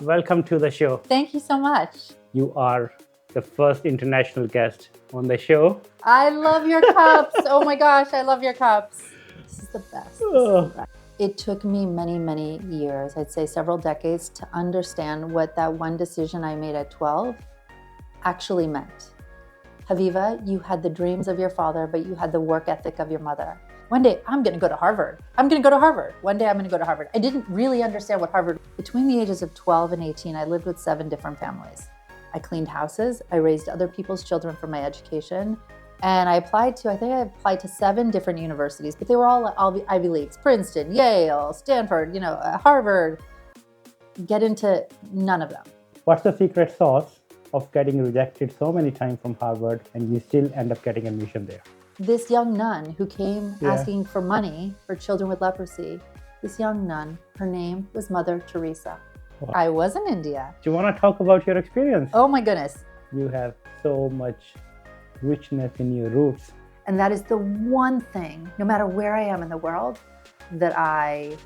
welcome to the show. Thank you so much. You are the first international guest on the show. I love your cups. Oh my gosh, I love your cups. This is the best. It took me many years, I'd say several decades, to understand what that one decision I made at 12 actually meant. Haviva, you had the dreams of your father, but you had the work ethic of your mother. One day, I'm going to go to Harvard. I'm going to go to Harvard. One day, I'm going to go to Harvard. I didn't really understand what Harvard. Between the ages of 12 and 18, I lived with 7 different families. I cleaned houses. I raised other people's children for my education. And I applied to 7 different universities, but they were all Ivy Leagues: Princeton, Yale, Stanford, Harvard. Get into none of them. What's the secret sauce of getting rejected so many times from Harvard and you still end up getting admission there? This young nun who came asking for money for children with leprosy, this young nun, her name was Mother Teresa. Wow. I was in India. Do you want to talk about your experience? Oh my goodness. You have so much richness in your roots. And that is the one thing, no matter where I am in the world, that I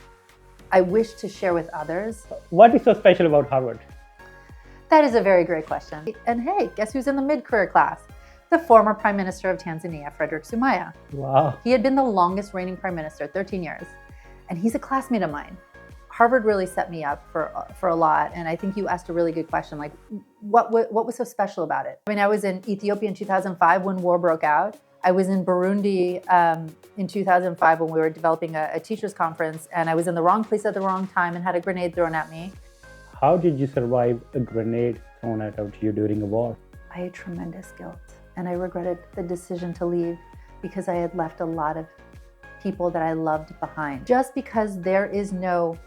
wish to share with others. What is so special about Harvard? That is a very great question. And hey, guess who's in the mid-career class? The former Prime Minister of Tanzania, Frederick Sumaya. Wow. He had been the longest reigning Prime Minister, 13 years. And he's a classmate of mine. Harvard really set me up for a lot. And I think you asked a really good question, like what was so special about it? I mean, I was in Ethiopia in 2005 when war broke out. I was in Burundi in 2005 when we were developing a teachers conference, and I was in the wrong place at the wrong time and had a grenade thrown at me. How did you survive a grenade thrown at you during a war? I had tremendous guilt, and I regretted the decision to leave because I had left a lot of people that I loved behind. Just because there is no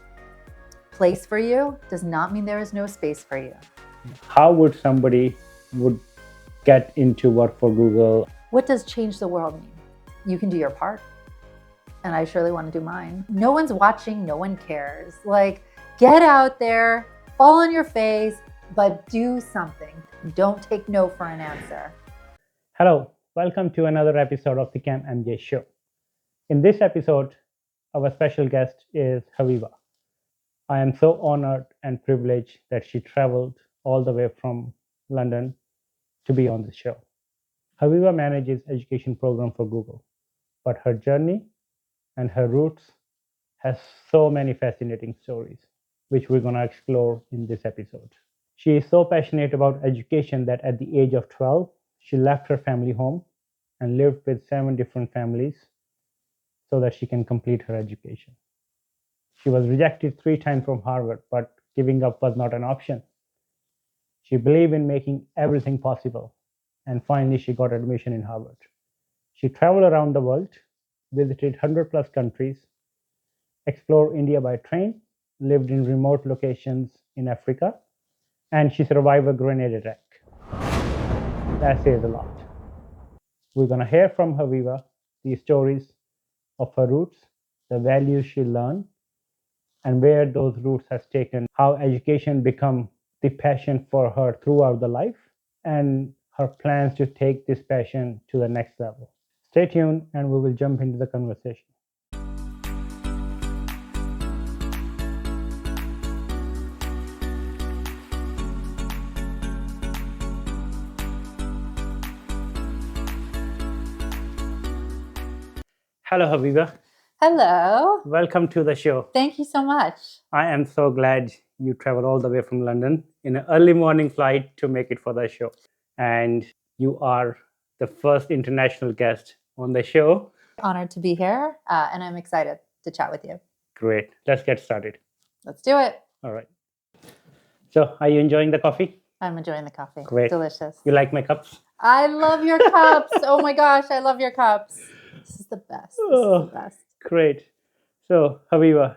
place for you does not mean there is no space for you. How would somebody get into work for Google? What does change the world mean? You can do your part, and I surely want to do mine. No one's watching, no one cares. Like, get out there, fall on your face, but do something. Don't take no for an answer. Hello, welcome to another episode of the Kam MJ Show. In this episode, our special guest is Haviva. I am so honored and privileged that she traveled all the way from London to be on the show. Haviva manages education program for Google, but her journey and her roots has so many fascinating stories, which we're going to explore in this episode. She is so passionate about education that at the age of 12, she left her family home and lived with 7 different families so that she can complete her education. She was rejected 3 times from Harvard, but giving up was not an option. She believed in making everything possible, and finally she got admission in Harvard. She traveled around the world, visited 100 plus countries, explored India by train, lived in remote locations in Africa, and she survived a grenade attack. That says a lot. We're going to hear from Haviva the stories of her roots, the values she learned, and where those roots has taken, how education become the passion for her throughout the life, and her plans to take this passion to the next level. Stay tuned and we will jump into the conversation. Hello, Haviva. Hello. Welcome to the show. Thank you so much. I am so glad you traveled all the way from London in an early morning flight to make it for the show. And you are the first international guest on the show. Honored to be here, and I'm excited to chat with you. Great. Let's get started. Let's do it. All right. So, are you enjoying the coffee? I'm enjoying the coffee. Great. Delicious. You like my cups? I love your cups. Oh my gosh, I love your cups. This is the best. This is the best. Great. So, Haviva,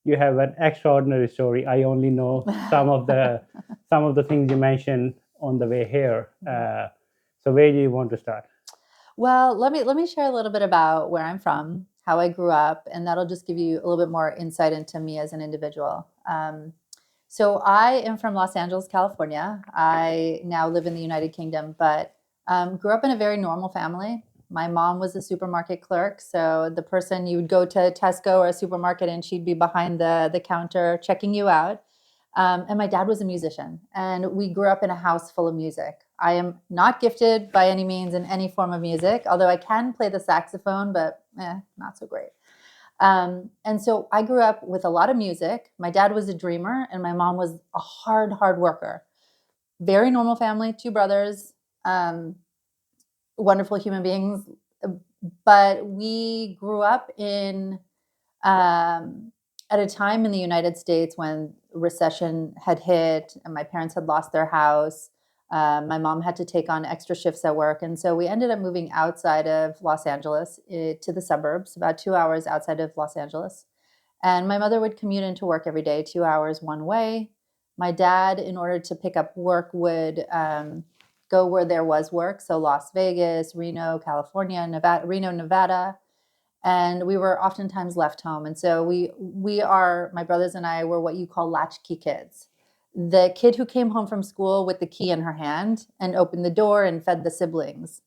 you have an extraordinary story. I only know some of the things you mentioned on the way here. So, where do you want to start? Well, let me share a little bit about where I'm from, how I grew up, and that'll just give you a little bit more insight into me as an individual. So I am from Los Angeles, California. I now live in the United Kingdom, but grew up in a very normal family. My mom was a supermarket clerk. So the person, you would go to Tesco or a supermarket and she'd be behind the counter checking you out. And my dad was a musician, and we grew up in a house full of music. I am not gifted by any means in any form of music, although I can play the saxophone, but not so great. And so I grew up with a lot of music. My dad was a dreamer, and my mom was a hard worker. Very normal family, 2 brothers, wonderful human beings. But we grew up in at a time in the United States when recession had hit and my parents had lost their house. My mom had to take on extra shifts at work. And so we ended up moving outside of Los Angeles to the suburbs, about 2 hours outside of Los Angeles. And my mother would commute into work every day, 2 hours one way. My dad, in order to pick up work, would go where there was work. So Las Vegas, Reno, California, Reno, Nevada. And we were oftentimes left home. And so my brothers and I were what you call latchkey kids. The kid who came home from school with the key in her hand and opened the door and fed the siblings,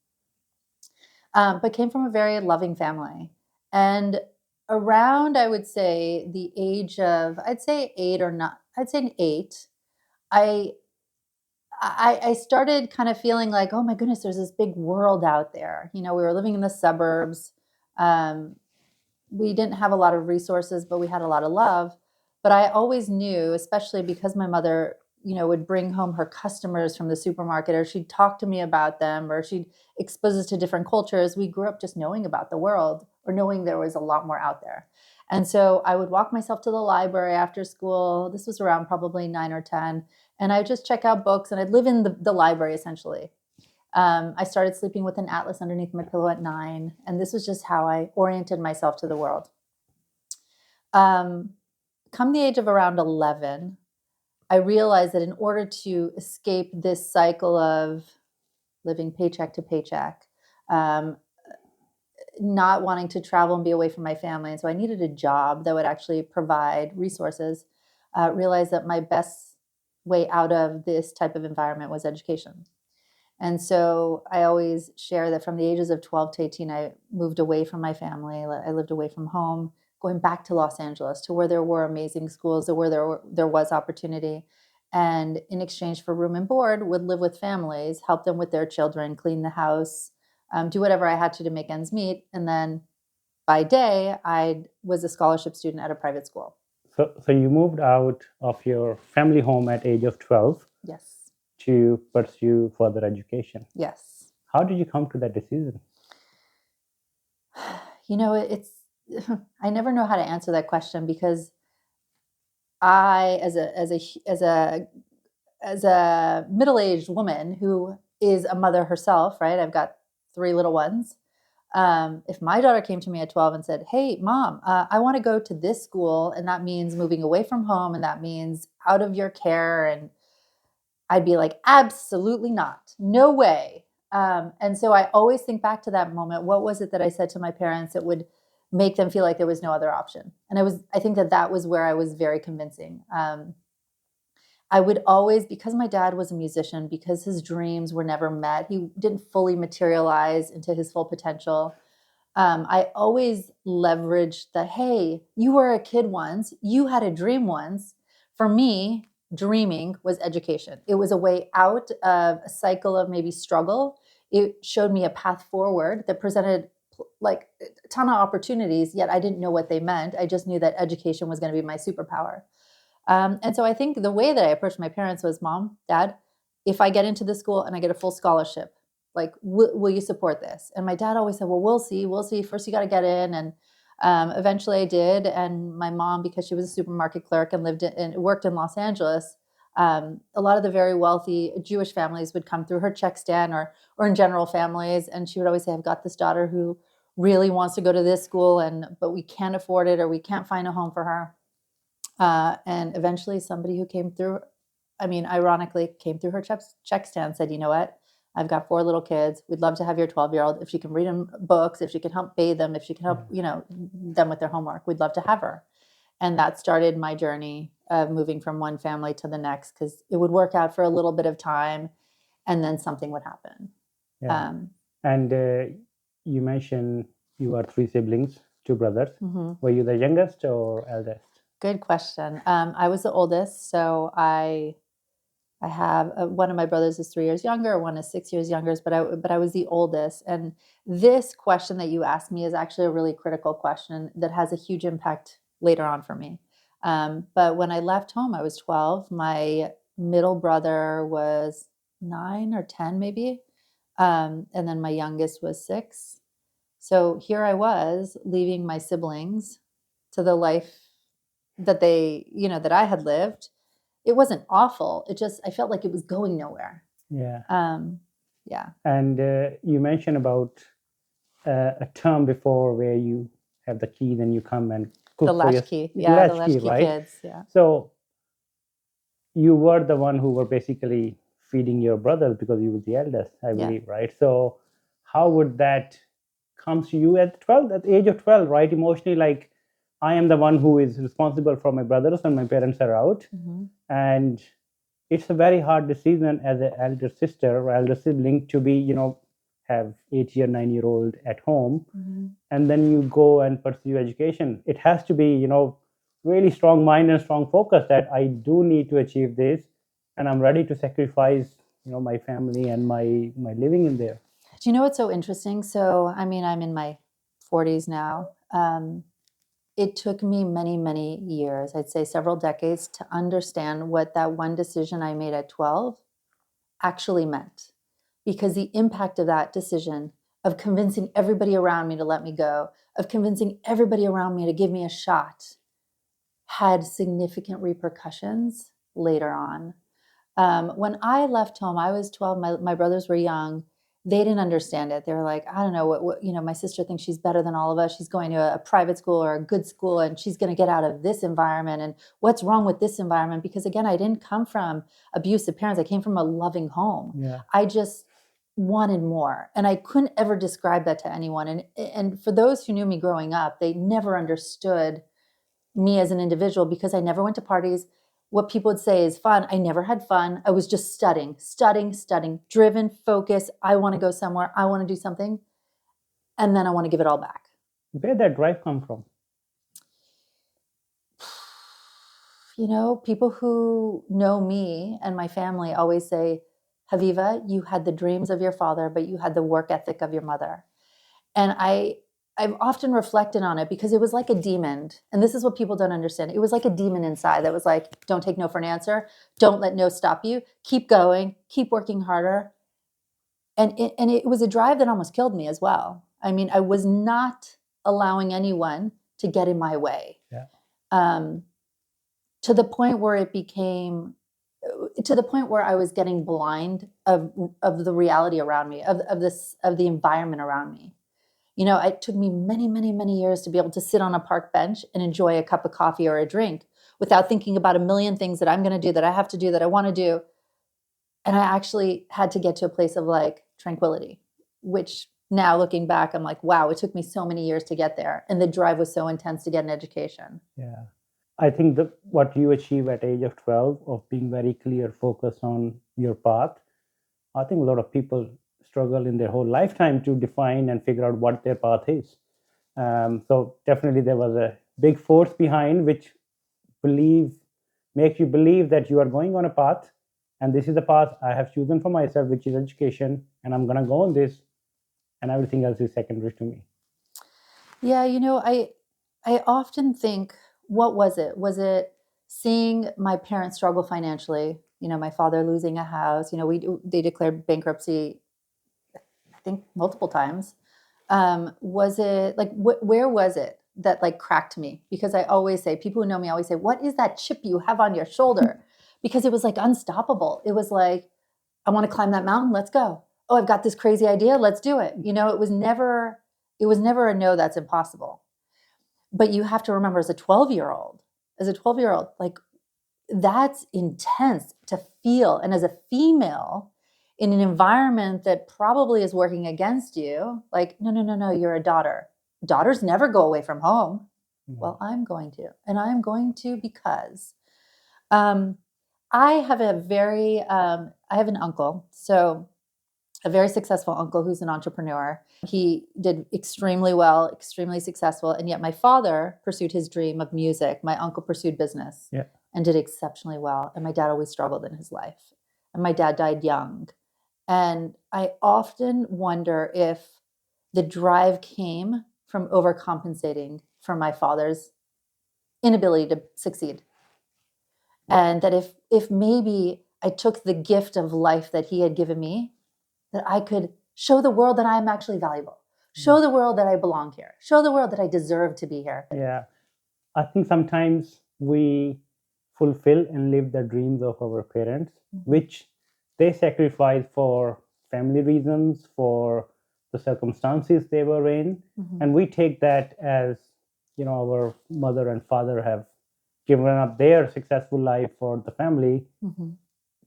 but came from a very loving family. And around, I would say, the age of, I'd say 8, I started kind of feeling like, oh my goodness, there's this big world out there. We were living in the suburbs. We didn't have a lot of resources, but we had a lot of love. But I always knew, especially because my mother, would bring home her customers from the supermarket, or she'd talk to me about them, or she'd expose us to different cultures. We grew up just knowing about the world, or knowing there was a lot more out there. And so I would walk myself to the library after school. This was around probably 9 or 10. And I'd just check out books, and I'd live in the library, essentially. I started sleeping with an atlas underneath my pillow at 9. And this was just how I oriented myself to the world. Come the age of around 11, I realized that in order to escape this cycle of living paycheck to paycheck, not wanting to travel and be away from my family, and so I needed a job that would actually provide resources, realized that my best way out of this type of environment was education. And so I always share that from the ages of 12 to 18, I moved away from my family. I lived away from home, going back to Los Angeles, to where there were amazing schools, where there was opportunity. And in exchange for room and board, would live with families, help them with their children, clean the house, do whatever I had to make ends meet. And then by day, I was a scholarship student at a private school. So you moved out of your family home at age of 12. Yes. To pursue further education. Yes. How did you come to that decision? It's I never know how to answer that question, because I, as a middle-aged woman who is a mother herself, right? I've got 3 little ones. If my daughter came to me at 12 and said, "Hey, Mom, I want to go to this school, and that means moving away from home, and that means out of your care," and I'd be like, absolutely not. No way. And so I always think back to that moment. What was it that I said to my parents that would make them feel like there was no other option? And I think that was where I was very convincing. I would always, because my dad was a musician, because his dreams were never met, he didn't fully materialize into his full potential. I always leveraged the, hey, you were a kid once, you had a dream once. For me, dreaming was education. It was a way out of a cycle of maybe struggle. It showed me a path forward that presented like a ton of opportunities, yet I didn't know what they meant. I just knew that education was going to be my superpower. And so I think the way that I approached my parents was, Mom, Dad, if I get into this school and I get a full scholarship, like, will you support this? And my dad always said, well, we'll see. First, you got to get in. And eventually I did. And my mom, because she was a supermarket clerk and worked in Los Angeles, a lot of the very wealthy Jewish families would come through her check stand, or in general families. And she would always say, I've got this daughter who really wants to go to this school, but we can't afford it, or we can't find a home for her. And eventually somebody who came through, ironically, came through her check stand, said, you know what? I've got 4 little kids. We'd love to have your 12-year-old. If she can read them books, if she can help bathe them, if she can help, them with their homework, we'd love to have her. And that started my journey of moving from one family to the next, because it would work out for a little bit of time and then something would happen. Yeah. And you mentioned you are 3 siblings, 2 brothers. Mm-hmm. Were you the youngest or eldest? Good question. I was the oldest, so I have one of my brothers is 3 years younger, one is 6 years younger, but I was the oldest. And this question that you asked me is actually a really critical question that has a huge impact later on for me. But when I left home, I was 12. My middle brother was 9 or 10, maybe, and then my youngest was 6. So here I was leaving my siblings to the life that that I had lived. It wasn't awful. I felt like it was going nowhere. Yeah. Yeah. And you mentioned about a term before where you have the key, then you come and cook The for your latchkey. Yeah, the latchkey, latchkey right? kids. Yeah. So you were the one who were basically feeding your brothers because you were the eldest, I Yeah. believe, right? So how would that comes to you at 12, at the age of 12, right? Emotionally, like I am the one who is responsible for my brothers and my parents are out. Mm-hmm. And it's a very hard decision as an elder sister or elder sibling to be, have 8 year, 9 year old at home. Mm-hmm. And then you go and pursue education. It has to be, really strong mind and strong focus that I do need to achieve this and I'm ready to sacrifice, my family and my living in there. Do you know what's so interesting? So, I mean, I'm in my 40s now. It took me many, many years, I'd say several decades, to understand what that one decision I made at 12 actually meant. Because the impact of that decision, of convincing everybody around me to let me go, of convincing everybody around me to give me a shot, had significant repercussions later on. When I left home, I was 12. My brothers were young. They didn't understand it. They were like, I don't know what my sister thinks she's better than all of us. She's going to a private school or a good school and she's going to get out of this environment. And what's wrong with this environment? Because again, I didn't come from abusive parents. I came from a loving home. Yeah. I just wanted more. And I couldn't ever describe that to anyone. And for those who knew me growing up, they never understood me as an individual because I never went to parties. What people would say is fun. I never had fun. I was just studying, driven, focused. I want to go somewhere. I want to do something. And then I want to give it all back. Where did that drive come from? People who know me and my family always say, Haviva, you had the dreams of your father, but you had the work ethic of your mother. And I've often reflected on it because it was like a demon. And this is what people don't understand. It was like a demon inside that was like, don't take no for an answer. Don't let no stop you. Keep going. Keep working harder. And it was a drive that almost killed me as well. I mean, I was not allowing anyone to get in my way. Yeah. To the point where I was getting blind of the reality around me, of the environment around me. It took me many, many, many years to be able to sit on a park bench and enjoy a cup of coffee or a drink without thinking about a million things that I'm going to do, that I have to do, that I want to do. And I actually had to get to a place of like tranquility, which now looking back, I'm like, wow, it took me so many years to get there. And the drive was so intense to get an education. Yeah. I think that what you achieve at age of 12 of being very clear, focused on your path, I think a lot of people struggle in their whole lifetime to define and figure out what their path is. So definitely there was a big force behind which makes you believe that you are going on a path and this is the path I have chosen for myself, which is education, and I'm going to go on this and everything else is secondary to me. Yeah, I often think, what was it? Was it seeing my parents struggle financially? My father losing a house. They declared bankruptcy, I think, multiple times. Was it like, where was it that like cracked me? Because I always say, people who know me always say, what is that chip you have on your shoulder? Because it was like unstoppable. It was like, I want to climb that mountain. Let's go. Oh, I've got this crazy idea. Let's do it. It was never a no, that's impossible. But you have to remember, as a 12-year-old, like, that's intense to feel. And as a female in an environment that probably is working against you, like, no, you're a daughter. Daughters never go away from home. Mm-hmm. Well, I'm going to. And I'm going to because I have an uncle. So a very successful uncle who's an entrepreneur. He did extremely well, extremely successful. And yet my father pursued his dream of music. My uncle pursued business and did exceptionally well. And my dad always struggled in his life. And my dad died young. And I often wonder if the drive came from overcompensating for my father's inability to succeed. And that if maybe I took the gift of life that he had given me, that I could show the world that I'm actually valuable, show the world that I belong here, show the world that I deserve to be here. Yeah. I think sometimes we fulfill and live the dreams of our parents, which they sacrifice for family reasons, for the circumstances they were in. And we take that as, our mother and father have given up their successful life for the family.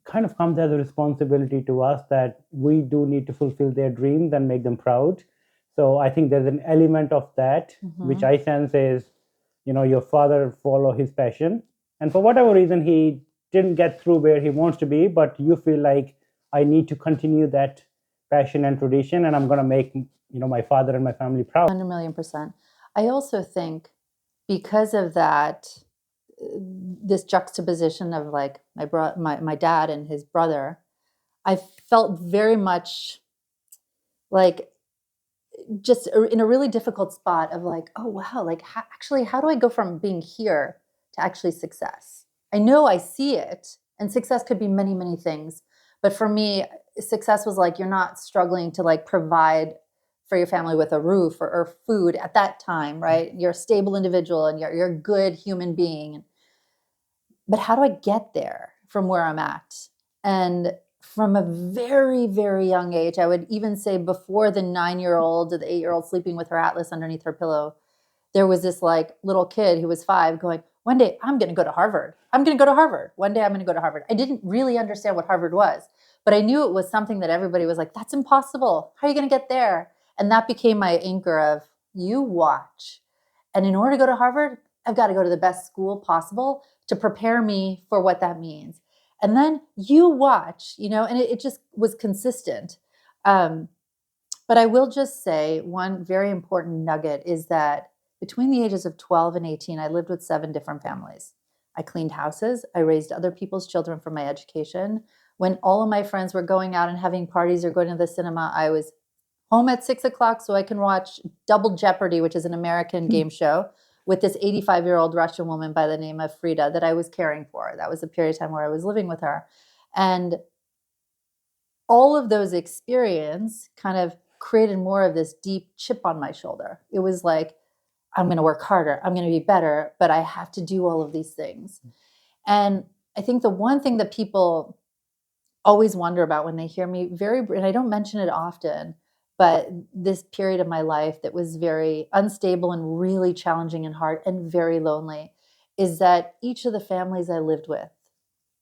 Kind of comes as a responsibility to us that we do need to fulfill their dreams and make them proud. So I think there's an element of that, which I sense is, your father follow his passion. And for whatever reason, he didn't get through where he wants to be, but you feel like I need to continue that passion and tradition, and I'm going to make, my father and my family proud. 100,000,000%. I also think because of that, this juxtaposition of like my dad and his brother, I felt very much like just in a really difficult spot of like, oh wow, like how do I go from being here to actually success? I know I see it, and success could be many, many things. But for me, success was like, you're not struggling to like provide for your family with a roof or food at that time, right? You're a stable individual and you're a good human being. But how do I get there from where I'm at? And from a very, very young age, I would even say before the 9-year-old or the 8-year-old sleeping with her atlas underneath her pillow, there was this like little kid who was 5 going, one day I'm going to go to Harvard. I'm going to go to Harvard. One day I'm going to go to Harvard. I didn't really understand what Harvard was, but I knew it was something that everybody was like, that's impossible. How are you going to get there? And that became my anchor of, you watch. And in order to go to Harvard, I've got to go to the best school possible to prepare me for what that means. And then you watch, and it just was consistent. But I will just say one very important nugget is that between the ages of 12 and 18, I lived with 7 different families. I cleaned houses. I raised other people's children for my education. When all of my friends were going out and having parties or going to the cinema, I was home at 6 o'clock so I can watch Double Jeopardy, which is an American game show, with this 85-year-old Russian woman by the name of Frida that I was caring for. That was a period of time where I was living with her. And all of those experiences kind of created more of this deep chip on my shoulder. It was like, I'm going to work harder. I'm going to be better, but I have to do all of these things. And I think the one thing that people always wonder about when they hear me and I don't mention it often, but this period of my life that was very unstable and really challenging and hard and very lonely, is that each of the families I lived with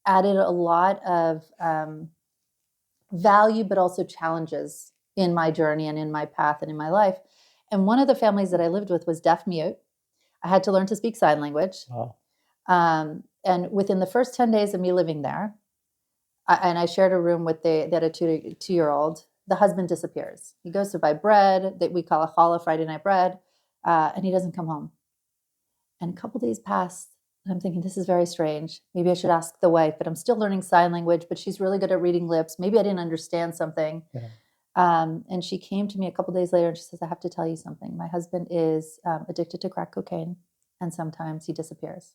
added a lot of value, but also challenges in my journey and in my path and in my life. And one of the families that I lived with was deaf mute. I had to learn to speak sign language. Wow. And within the first 10 days of me living there, I shared a room with they had a 2-year-old. The husband disappears. He goes to buy bread that we call a challah, Friday night bread, and he doesn't come home. And a couple days pass, and I'm thinking, this is very strange. Maybe I should ask the wife, but I'm still learning sign language, but she's really good at reading lips. Maybe I didn't understand something. Yeah. And she came to me a couple days later, and she says, I have to tell you something. My husband is addicted to crack cocaine, and sometimes he disappears.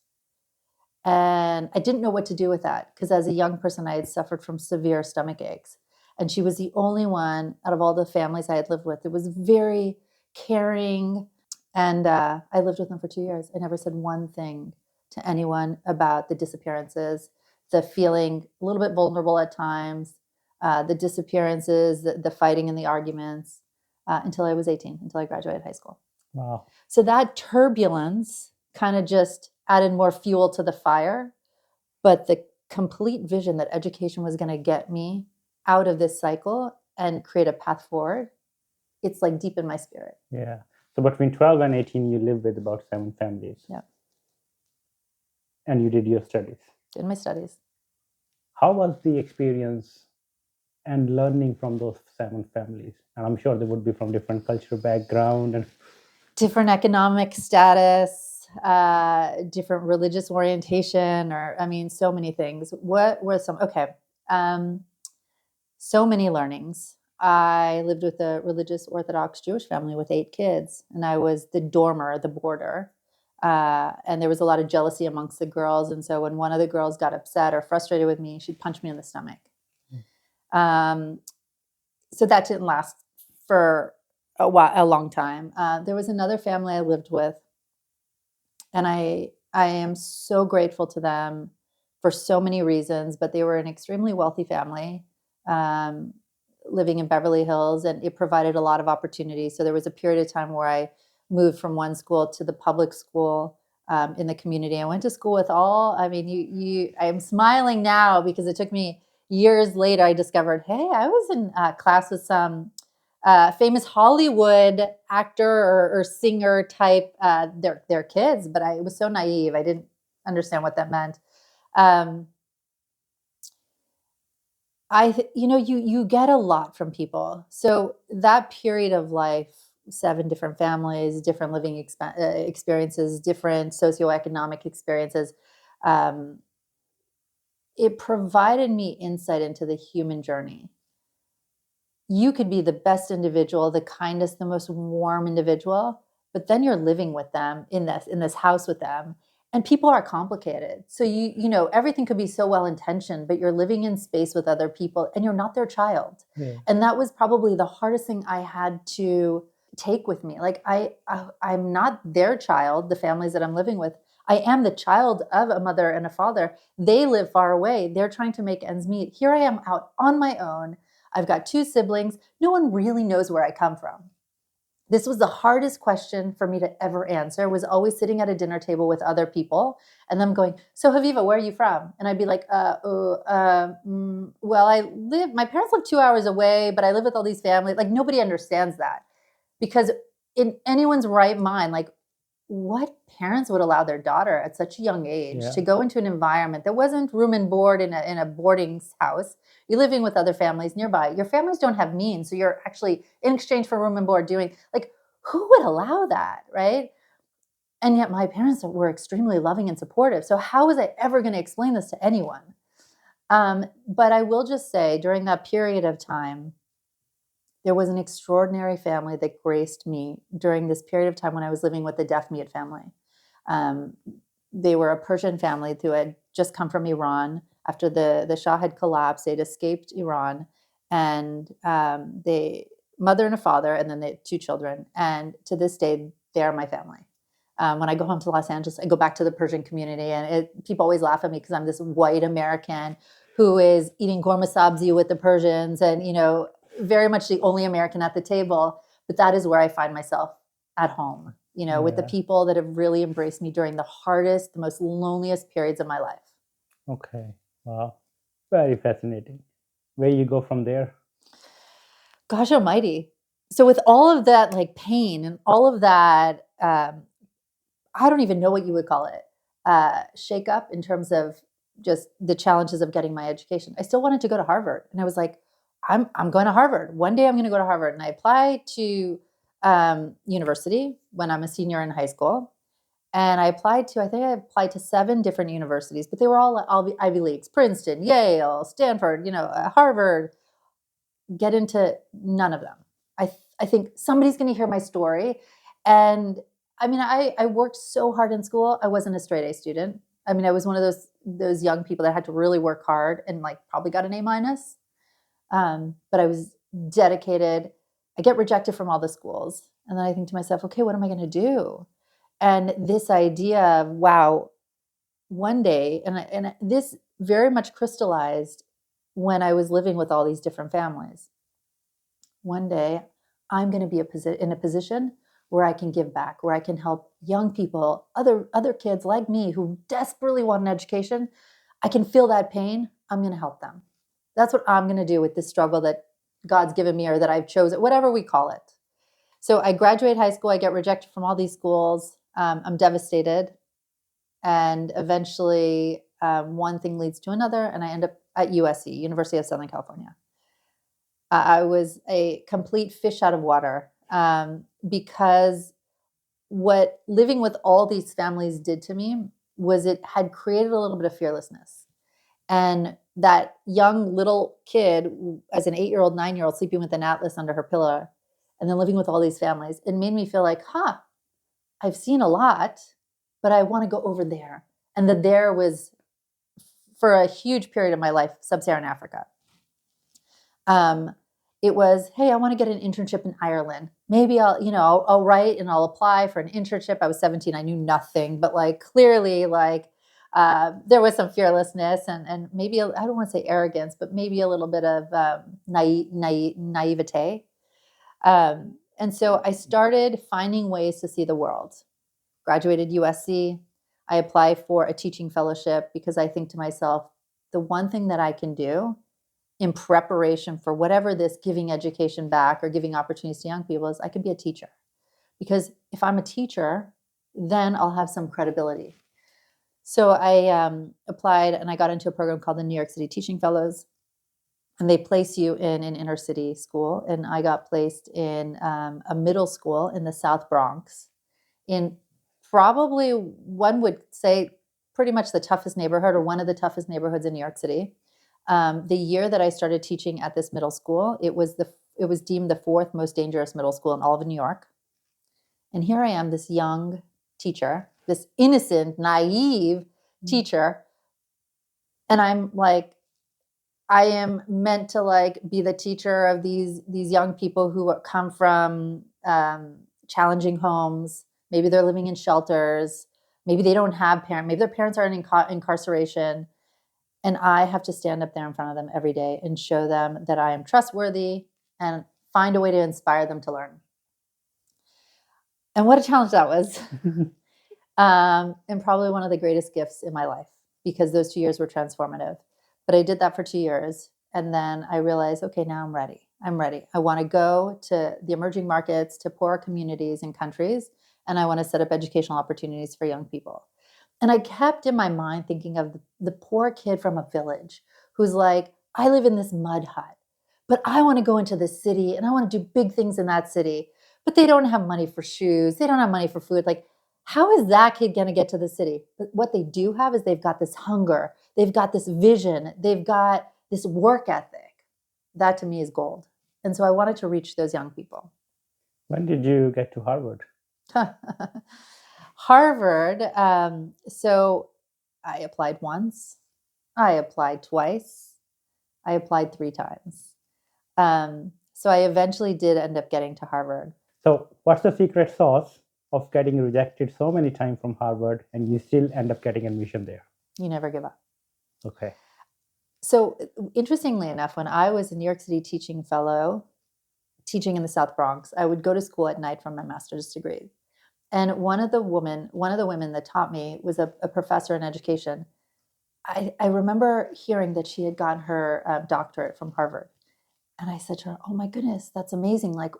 And I didn't know what to do with that, because as a young person, I had suffered from severe stomach aches. And she was the only one out of all the families I had lived with that was very caring. And I lived with them for 2 years. I never said one thing to anyone about the disappearances, the feeling a little bit vulnerable at times, the disappearances, the fighting and the arguments, until I was 18, until I graduated high school. Wow. So that turbulence kind of just added more fuel to the fire. But the complete vision that education was going to get me out of this cycle and create a path forward, it's like deep in my spirit. Yeah. So between 12 and 18, you lived with about 7 families. Yeah. And you did your studies. Did my studies. How was the experience and learning from those 7 families, and I'm sure they would be from different cultural background and different economic status, different religious orientation, or I mean, so many things. What were some? Okay, so many learnings. I lived with a religious Orthodox Jewish family with 8 kids, and I was the dormer, the boarder. And there was a lot of jealousy amongst the girls. And so when one of the girls got upset or frustrated with me, she'd punch me in the stomach. So that didn't last for a long time. There was another family I lived with, and I am so grateful to them for so many reasons, but they were an extremely wealthy family. Living in Beverly Hills, and it provided a lot of opportunities. So there was a period of time where I moved from one school to the public school in the community. I went to school with I'm smiling now because it took me years later. I discovered, hey, I was in class with some famous Hollywood actor or singer type, their kids, but it was so naive. I didn't understand what that meant. You get a lot from people. So that period of life, 7 different families, different living experiences, different socioeconomic experiences, it provided me insight into the human journey. You could be the best individual, the kindest, the most warm individual, but then you're living with them in this house with them. And people are complicated. So everything could be so well intentioned, but you're living in space with other people and you're not their child. Yeah. And that was probably the hardest thing I had to take with me. Like I'm not their child, the families that I'm living with. I am the child of a mother and a father. They live far away. They're trying to make ends meet. Here I am out on my own. I've got 2 siblings. No one really knows where I come from. This was the hardest question for me to ever answer, was always sitting at a dinner table with other people and them going, so Haviva, where are you from? And I'd be like, well, my parents live 2 hours away, but I live with all these families. Like nobody understands that, because in anyone's right mind, like what parents would allow their daughter at such a young age to go into an environment that wasn't room and board in a boarding house. You're living with other families nearby. Your families don't have means. So you're actually in exchange for room and board doing, like, who would allow that, right? And yet my parents were extremely loving and supportive. So how was I ever going to explain this to anyone? But I will just say, during that period of time, there was an extraordinary family that graced me during this period of time when I was living with the deaf mute family. They were a Persian family who had just come from Iran. After the Shah had collapsed, they'd escaped Iran, and they mother and a father, and then they had 2 children. And to this day, they are my family. When I go home to Los Angeles, I go back to the Persian community, and people always laugh at me because I'm this white American who is eating ghormeh sabzi with the Persians, and very much the only American at the table. But that is where I find myself at home, with the people that have really embraced me during the hardest, the most loneliest periods of my life. Okay. Wow. Very fascinating. Where you go from there? Gosh almighty. So with all of that, like, pain and all of that, I don't even know what you would call it, shake up in terms of just the challenges of getting my education. I still wanted to go to Harvard. And I was like, I'm going to Harvard. One day I'm going to go to Harvard. And I applied to university when I'm a senior in high school. And I applied to 7 different universities, but they were all Ivy Leagues: Princeton, Yale, Stanford, Harvard. Get into none of them. I think somebody's going to hear my story. And I mean, I worked so hard in school. I wasn't a straight A student. I mean, I was one of those young people that had to really work hard and probably got an A minus. But I was dedicated. I get rejected from all the schools. And then I think to myself, okay, what am I going to do? And this idea of, wow, one day, and this very much crystallized when I was living with all these different families. One day, I'm going to be in a position where I can give back, where I can help young people, other kids like me who desperately want an education. I can feel that pain. I'm going to help them. That's what I'm going to do with this struggle that God's given me, or that I've chosen, whatever we call it. So I graduate high school. I get rejected from all these schools. I'm devastated. And eventually, one thing leads to another, and I end up at USC, University of Southern California. I was a complete fish out of water, because what living with all these families did to me was it had created a little bit of fearlessness. And that young little kid, as an 8-year-old, 9-year-old, sleeping with an atlas under her pillow, and then living with all these families, it made me feel like, I've seen a lot, but I want to go over there. And the there was, for a huge period of my life, sub-Saharan Africa. It was, hey, I want to get an internship in Ireland. Maybe I'll write and I'll apply for an internship. I was 17. I knew nothing, but like clearly, like there was some fearlessness and maybe, I don't want to say arrogance, but maybe a little bit of naivete. And so I started finding ways to see the world. Graduated USC. I applied for a teaching fellowship because I think to myself, the one thing that I can do in preparation for whatever this giving education back or giving opportunities to young people is I can be a teacher. Because if I'm a teacher, then I'll have some credibility. So I applied and I got into a program called the New York City Teaching Fellows. And they place you in an inner city school. And I got placed in a middle school in the South Bronx, in probably, one would say, pretty much the toughest neighborhood or one of the toughest neighborhoods in New York City. The year that I started teaching at this middle school, it was deemed the 4th most dangerous middle school in all of New York. And here I am, this young teacher, this innocent, naive teacher. And I'm like, I am meant to like be the teacher of these young people who come from challenging homes. Maybe they're living in shelters. Maybe they don't have parents. Maybe their parents are in incarceration. And I have to stand up there in front of them every day and show them that I am trustworthy and find a way to inspire them to learn. And what a challenge that was. And probably one of the greatest gifts in my life, because those 2 years were transformative. But I did that for 2 years. And then I realized, okay, now I'm ready. I want to go to the emerging markets, to poorer communities and countries. And I want to set up educational opportunities for young people. And I kept in my mind thinking of the poor kid from a village who's like, I live in this mud hut, but I want to go into the city and I want to do big things in that city, but they don't have money for shoes. They don't have money for food. Like, how is that kid going to get to the city? But what they do have is they've got this hunger. They've got this vision. They've got this work ethic. That to me is gold. And so I wanted to reach those young people. When did you get to Harvard? Harvard. So I applied once. I applied twice. I applied 3 times. So I eventually did end up getting to Harvard. So what's the secret sauce of getting rejected so many times from Harvard and you still end up getting admission there? You never give up. Okay. So interestingly enough, when I was a New York City teaching fellow, teaching in the South Bronx, I would go to school at night for my master's degree. And one of the women that taught me was a professor in education. I remember hearing that she had gotten her doctorate from Harvard. And I said to her, oh my goodness, that's amazing. Like,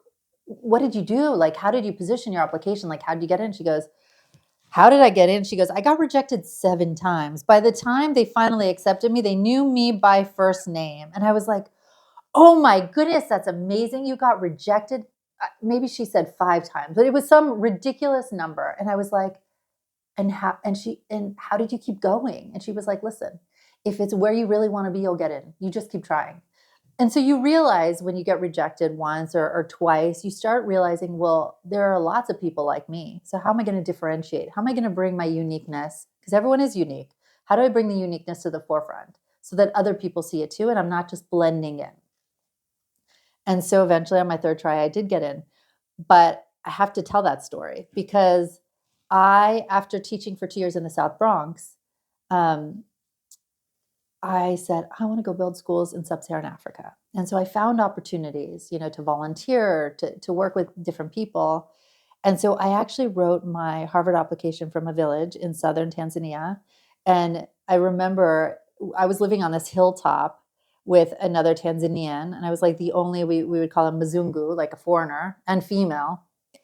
what did you do? Like, how did you position your application? Like, how did you get in? She goes, how did I get in? She goes, I got rejected 7 times. By the time they finally accepted me, they knew me by first name. And I was like, oh my goodness, that's amazing. You got rejected. Maybe she said 5 times, but it was some ridiculous number. And I was like, and how did you keep going? And she was like, listen, if it's where you really want to be, you'll get in. You just keep trying. And so you realize when you get rejected once or twice, you start realizing, well, there are lots of people like me. So how am I going to differentiate? How am I going to bring my uniqueness? Because everyone is unique. How do I bring the uniqueness to the forefront so that other people see it too, and I'm not just blending in? And so eventually on my 3rd try, I did get in. But I have to tell that story because after teaching for 2 years in the South Bronx, I said, I want to go build schools in sub-Saharan Africa. And so I found opportunities, to volunteer, to work with different people. And so I actually wrote my Harvard application from a village in southern Tanzania. And I remember I was living on this hilltop with another Tanzanian. And I was like the only, we would call him Mzungu, like a foreigner and female,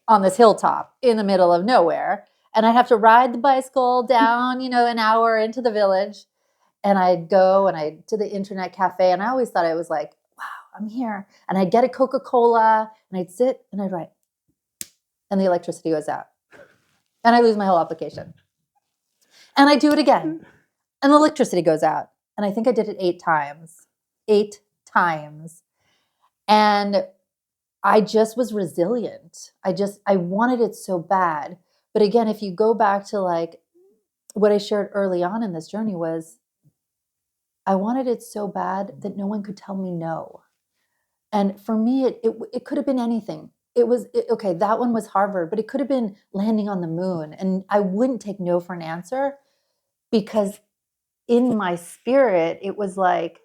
on this hilltop in the middle of nowhere. And I'd have to ride the bicycle down, an hour into the village. And I'd go to the internet cafe. And I always thought it was like, wow, I'm here. And I'd get a Coca-Cola and I'd sit and I'd write. And the electricity goes out. And I lose my whole application. And I do it again. And the electricity goes out. And I think I did it 8 times. 8 times. And I just was resilient. I wanted it so bad. But again, if you go back to like what I shared early on in this journey was I wanted it so bad that no one could tell me no. And for me, it could have been anything. Okay, that one was Harvard, but it could have been landing on the moon. And I wouldn't take no for an answer because in my spirit, it was like,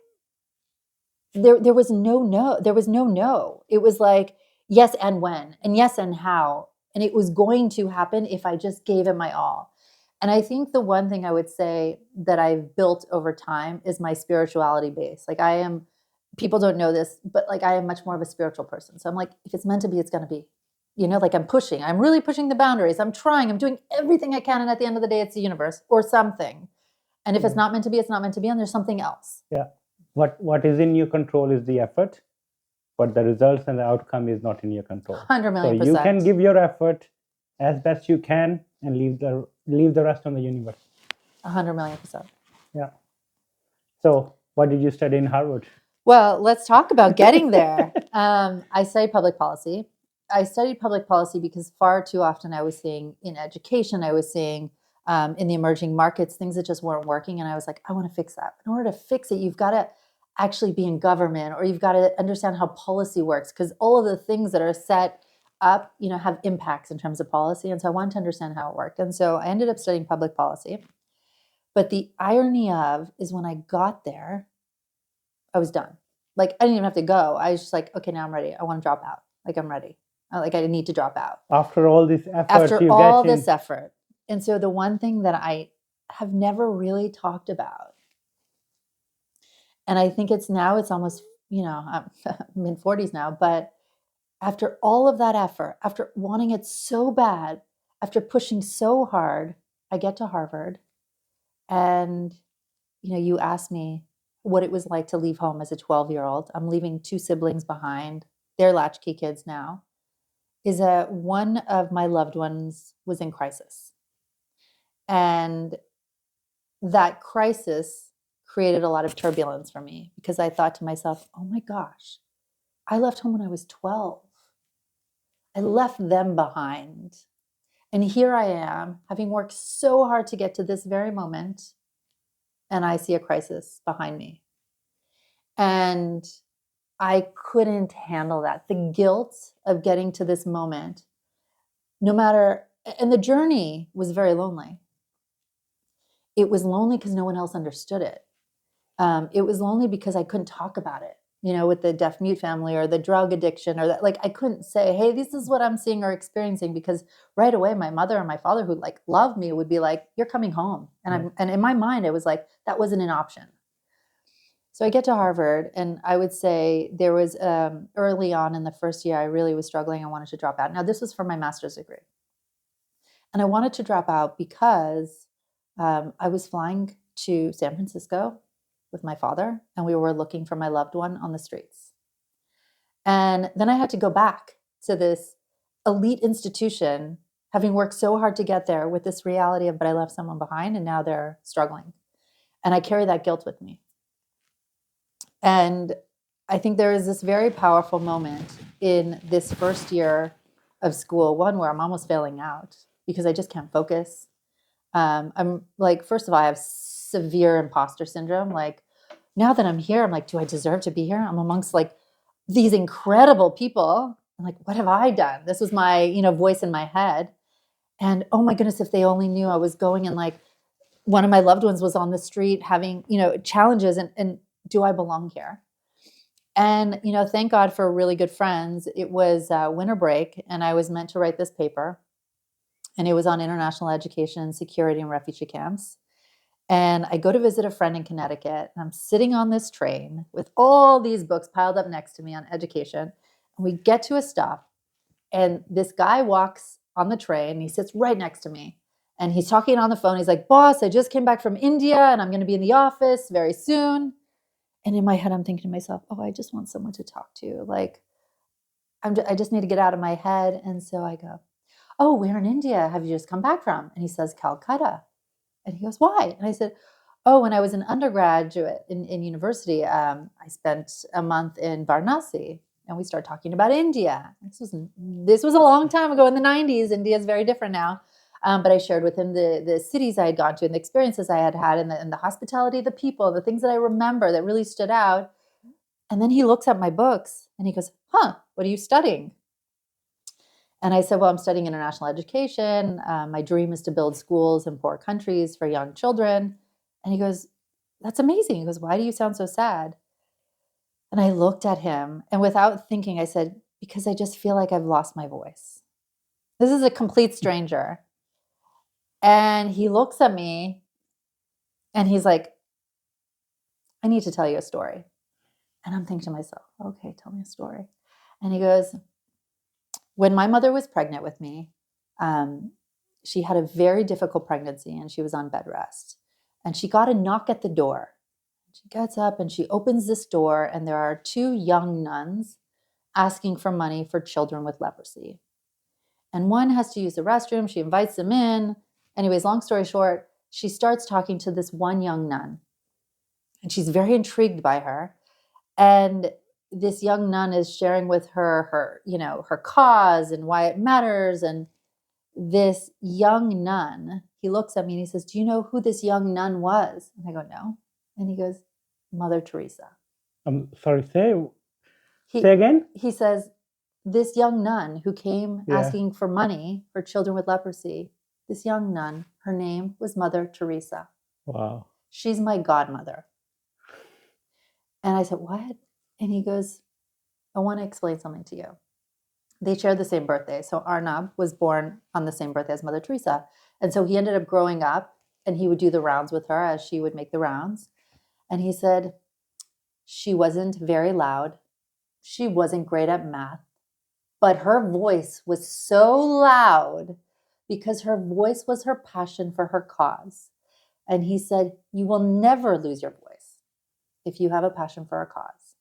there was no no. There was no no. It was like, yes and when, and yes and how. And it was going to happen if I just gave it my all. And I think the one thing I would say that I've built over time is my spirituality base. Like people don't know this, but like I am much more of a spiritual person. So I'm like, if it's meant to be, it's going to be. Like I'm really pushing the boundaries. I'm trying, I'm doing everything I can. And at the end of the day, it's the universe or something. And if it's not meant to be, it's not meant to be. And there's something else. Yeah. What is in your control is the effort, but the results and the outcome is not in your control. 100 million%. So you can give your effort as best you can and leave the rest on the universe. 100 million%. Yeah. So what did you study in Harvard? Well, let's talk about getting there. I studied public policy. I studied public policy because far too often I was seeing in education, I was seeing in the emerging markets, things that just weren't working. And I was like, I want to fix that. In order to fix it, you've got to actually be in government, or you've got to understand how policy works, because all of the things that are set up, have impacts in terms of policy. And so I wanted to understand how it worked. And so I ended up studying public policy. But the irony is when I got there, I was done. Like, I didn't even have to go. I was just like, okay, now I'm ready. I want to drop out. Like, I'm ready. I need to drop out. After all this effort. And so the one thing that I have never really talked about, and I think it's almost, I'm mid-40s now, but after all of that effort, after wanting it so bad, after pushing so hard, I get to Harvard. And, you asked me what it was like to leave home as a 12-year-old. I'm leaving 2 siblings behind. They're latchkey kids now. Is that one of my loved ones was in crisis. And that crisis created a lot of turbulence for me because I thought to myself, oh my gosh, I left home when I was 12. I left them behind. And here I am, having worked so hard to get to this very moment, and I see a crisis behind me. And I couldn't handle that. The guilt of getting to this moment, and the journey was very lonely. It was lonely because no one else understood it. It was lonely because I couldn't talk about it, with the deaf mute family or the drug addiction or that. Like, I couldn't say, hey, this is what I'm seeing or experiencing, because right away my mother and my father, who like loved me, would be like, you're coming home. And and in my mind, I was like, that wasn't an option. So I get to Harvard, and I would say there was early on in the first year, I really was struggling. I wanted to drop out. Now, this was for my master's degree. And I wanted to drop out because I was flying to San Francisco with my father, and we were looking for my loved one on the streets. And then I had to go back to this elite institution, having worked so hard to get there, with this reality of, but I left someone behind and now they're struggling. And I carry that guilt with me. And I think there is this very powerful moment in this first year of school, one where I'm almost failing out because I just can't focus. I'm like, first of all, I have severe imposter syndrome. Like, now that I'm here, I'm like, do I deserve to be here? I'm amongst like these incredible people. I'm like, what have I done? This was my, voice in my head. And oh my goodness, if they only knew I was going, and like one of my loved ones was on the street having, challenges, and do I belong here? And, thank God for really good friends. It was winter break, and I was meant to write this paper. And it was on international education, security, and refugee camps. And I go to visit a friend in Connecticut, and I'm sitting on this train with all these books piled up next to me on education. And we get to a stop, and this guy walks on the train, and he sits right next to me. And he's talking on the phone. He's like, boss, I just came back from India, and I'm going to be in the office very soon. And in my head, I'm thinking to myself, oh, I just want someone to talk to. Like, I just need to get out of my head. And so I go, oh, where in India have you just come back from? And he says, Calcutta. And he goes, why? And I said, oh, when I was an undergraduate in university, I spent a month in Varanasi, and we started talking about India. This was a long time ago in the 90s. India is very different now. But I shared with him the cities I had gone to and the experiences I had had and the hospitality of the people, the things that I remember that really stood out. And then he looks at my books and he goes, what are you studying? And I said, well, I'm studying international education. My dream is to build schools in poor countries for young children. And he goes, that's amazing. He goes, why do you sound so sad? And I looked at him, and without thinking, I said, because I just feel like I've lost my voice. This is a complete stranger. And he looks at me and he's like, I need to tell you a story. And I'm thinking to myself, okay, tell me a story. And he goes, when my mother was pregnant with me, she had a very difficult pregnancy and she was on bed rest. And she got a knock at the door. She gets up and she opens this door, and there are two young nuns asking for money for children with leprosy. And one has to use the restroom. She invites them in. Anyways, long story short, she starts talking to this one young nun. And she's very intrigued by her. And this young nun is sharing with her cause and why it matters. And this young nun, he looks at me and he says, do you know who this young nun was? And I go, no. And he goes, Mother Teresa. I'm sorry, say again? He says, this young nun who came asking for money for children with leprosy, this young nun, her name was Mother Teresa. Wow. She's my godmother. And I said, what? And he goes, I want to explain something to you. They share the same birthday. So Arnab was born on the same birthday as Mother Teresa. And so he ended up growing up, and he would do the rounds with her as she would make the rounds. And he said, she wasn't very loud. She wasn't great at math. But her voice was so loud because her voice was her passion for her cause. And he said, you will never lose your voice if you have a passion for a cause.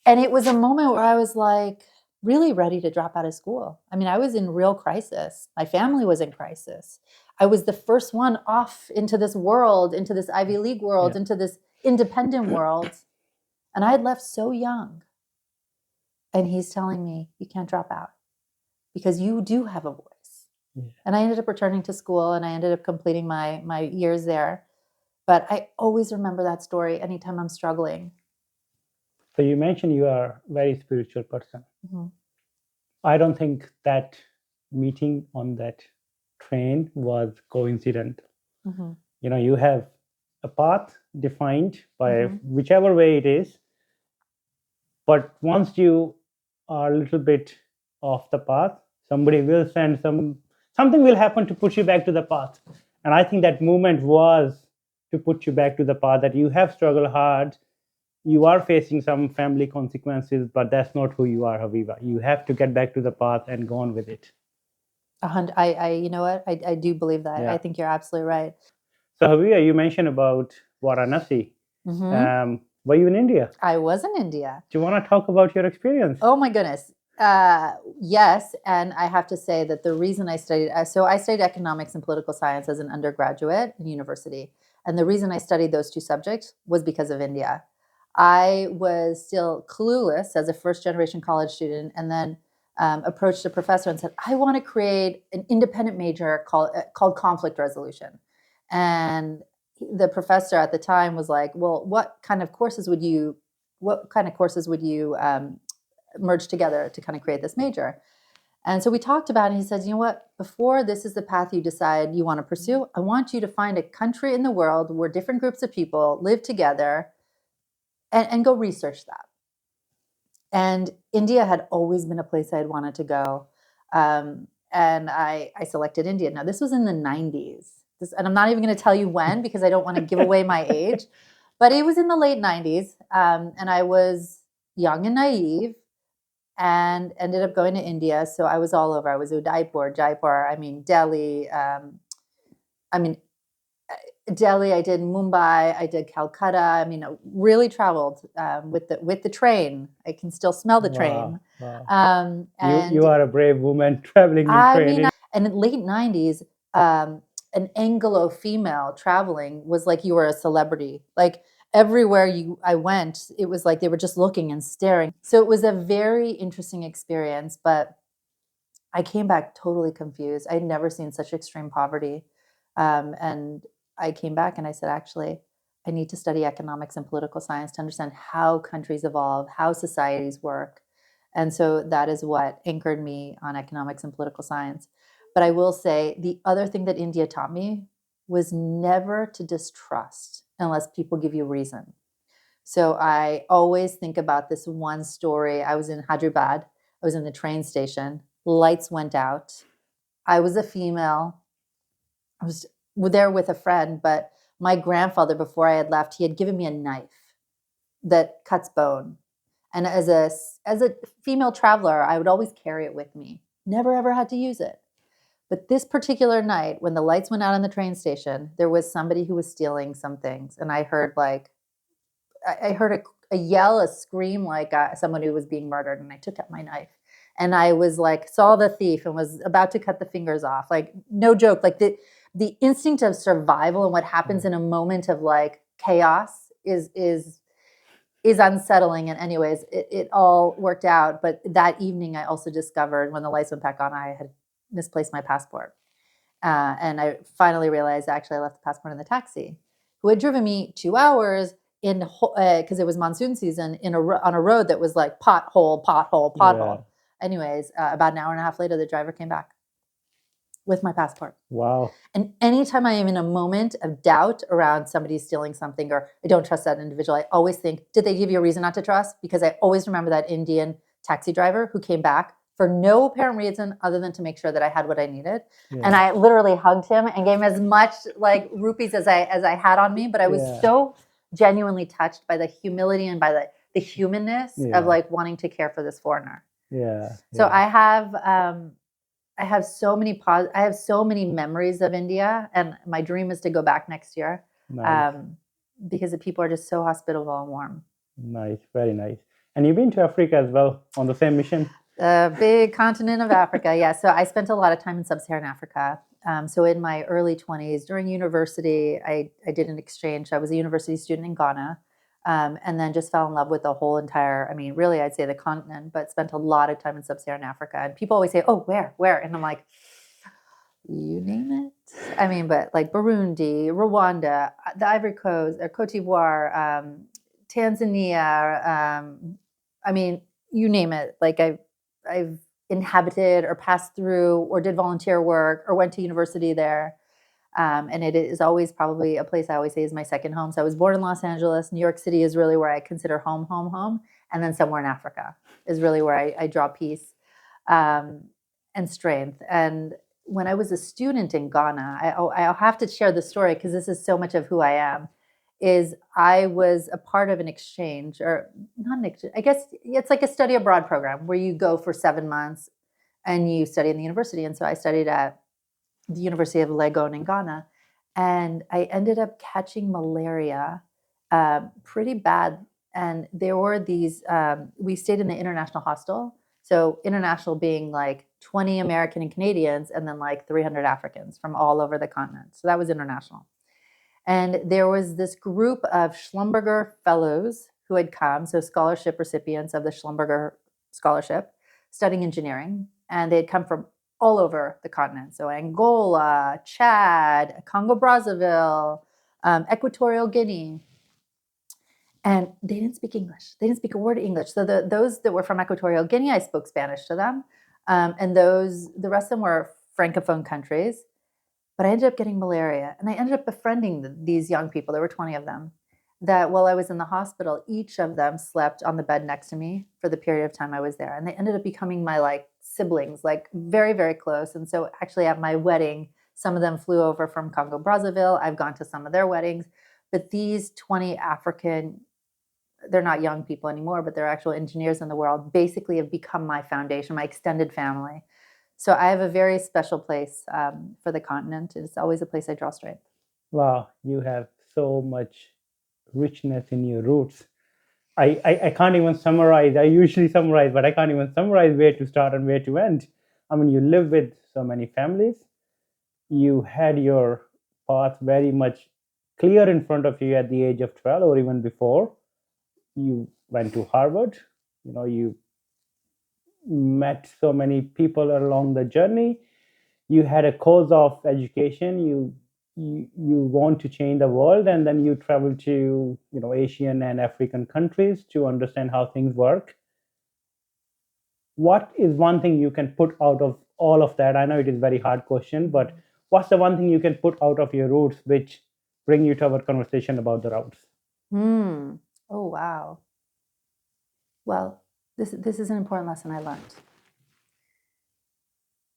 And it was a moment where I was like really ready to drop out of school. I mean, I was in real crisis. My family was in crisis. I was the first one off into this world, into this Ivy League world, into this independent world. And I had left so young. And he's telling me, you can't drop out because you do have a voice. Yeah. And I ended up returning to school, and I ended up completing my years there. But I always remember that story anytime I'm struggling. So you mentioned you are a very spiritual person. Mm-hmm. I don't think that meeting on that train was coincidental. Mm-hmm. You know, you have a path defined by whichever way it is. But once you are a little bit off the path, somebody will send something will happen to put you back to the path. And I think that movement was to put you back to the path, that you have struggled hard. You are facing some family consequences, but that's not who you are, Haviva. You have to get back to the path and go on with it. You know what? I do believe that. Yeah. I think you're absolutely right. So Haviva, you mentioned about Varanasi. Mm-hmm. Were you in India? I was in India. Do you want to talk about your experience? Oh my goodness. Yes. And I have to say that the reason I studied economics and political science as an undergraduate in university. And the reason I studied those two subjects was because of India. I was still clueless as a first generation college student, and then approached a professor and said, I want to create an independent major called conflict resolution. And the professor at the time was like, well, what kind of courses would you merge together to kind of create this major? And so we talked about it, and he said, you know what, before this is the path you decide you want to pursue, I want you to find a country in the world where different groups of people live together and go research that. And India had always been a place I had wanted to go. And I selected India. Now, this was in the 90s. And I'm not even going to tell you when because I don't want to give away my age. But it was in the late 90s. And I was young and naive and ended up going to India. So I was all over. I was Udaipur, Jaipur, Delhi. Delhi, I did Mumbai, I did Calcutta. I mean, I really traveled with the train. I can still smell the train. Wow. And You are a brave woman traveling in I train. mean, and in the late 90s, an Anglo female traveling was like you were a celebrity. Like everywhere I went, it was like they were just looking and staring. So it was a very interesting experience, but I came back totally confused. I'd never seen such extreme poverty. And I came back and I said, actually, I need to study economics and political science to understand how countries evolve, how societies work. And so that is what anchored me on economics and political science. But I will say the other thing that India taught me was never to distrust unless people give you reason. So I always think about this one story. I was in Hyderabad. I was in the train station. Lights went out. I was a female. I was there with a friend, but my grandfather, before I had left, he had given me a knife that cuts bone. And as a female traveler, I would always carry it with me. Never ever had to use it. But this particular night, when the lights went out on the train station, there was somebody who was stealing some things, and I heard a yell, a scream, like someone who was being murdered, and I took out my knife. And I was like, saw the thief and was about to cut the fingers off. Like, no joke. Like the instinct of survival and what happens in a moment of like chaos is unsettling. And anyways, it all worked out. But that evening, I also discovered when the lights went back on, I had misplaced my passport. And I finally realized actually I left the passport in the taxi, who had driven me 2 hours in because it was monsoon season on a road that was like pothole. Yeah. Anyways, about an hour and a half later, the driver came back with my passport. Wow. And anytime I am in a moment of doubt around somebody stealing something or I don't trust that individual, I always think, did they give you a reason not to trust? Because I always remember that Indian taxi driver who came back for no apparent reason other than to make sure that I had what I needed. Yeah. And I literally hugged him and gave him as much like rupees as I had on me. But I was so genuinely touched by the humility and by the humanness of like wanting to care for this foreigner. So I have so many memories of India, and my dream is to go back next year. Nice. Because the people are just so hospitable and warm. Nice, very nice. And you've been to Africa as well on the same mission? The big continent of Africa, yeah. So I spent a lot of time in sub-Saharan Africa. So in my early 20s, during university, I did an exchange. I was a university student in Ghana. And then just fell in love with the whole entire, I mean, really, I'd say the continent, but spent a lot of time in sub-Saharan Africa. And people always say, oh, where? And I'm like, you name it. I mean, but like Burundi, Rwanda, the Ivory Coast, Cote d'Ivoire, Tanzania. I mean, you name it. Like I've inhabited or passed through or did volunteer work or went to university there. And it is always probably a place I always say is my second home. So I was born in Los Angeles. New York City is really where I consider home. And then somewhere in Africa is really where I draw peace and strength. And when I was a student in Ghana, I'll have to share the story because this is so much of who I am, is I was a part of an exchange, or not an exchange, I guess it's like a study abroad program where you go for 7 months and you study in the university. And so I studied at the University of Legon in Ghana. And I ended up catching malaria pretty bad. And there were these, we stayed in the international hostel. So international being like 20 American and Canadians, and then like 300 Africans from all over the continent. So that was international. And there was this group of Schlumberger fellows who had come, so scholarship recipients of the Schlumberger Scholarship, studying engineering. And they had come from all over the continent. So Angola, Chad, Congo Brazzaville, Equatorial Guinea. And they didn't speak English. They didn't speak a word of English. So those that were from Equatorial Guinea, I spoke Spanish to them. And the rest of them were Francophone countries. But I ended up getting malaria. And I ended up befriending these young people. There were 20 of them. That while I was in the hospital, each of them slept on the bed next to me for the period of time I was there. And they ended up becoming my like siblings, like very, very close. And so actually at my wedding, some of them flew over from Congo Brazzaville. I've gone to some of their weddings. But these 20 African, they're not young people anymore, but they're actual engineers in the world, basically have become my foundation, my extended family. So I have a very special place for the continent. It's always a place I draw strength. Wow, you have so much richness in your roots. I can't even summarize. I usually summarize, but I can't even summarize where to start and where to end. I mean, you live with so many families. You had your path very much clear in front of you at the age of 12 or even before. You went to Harvard. You met so many people along the journey. You had a cause of education. You want to change the world, and then you travel to Asian and African countries to understand how things work. What is one thing you can put out of all of that? I know it is a very hard question, but what's the one thing you can put out of your roots which bring you to our conversation about the routes? Oh, wow. Well, this is an important lesson I learned.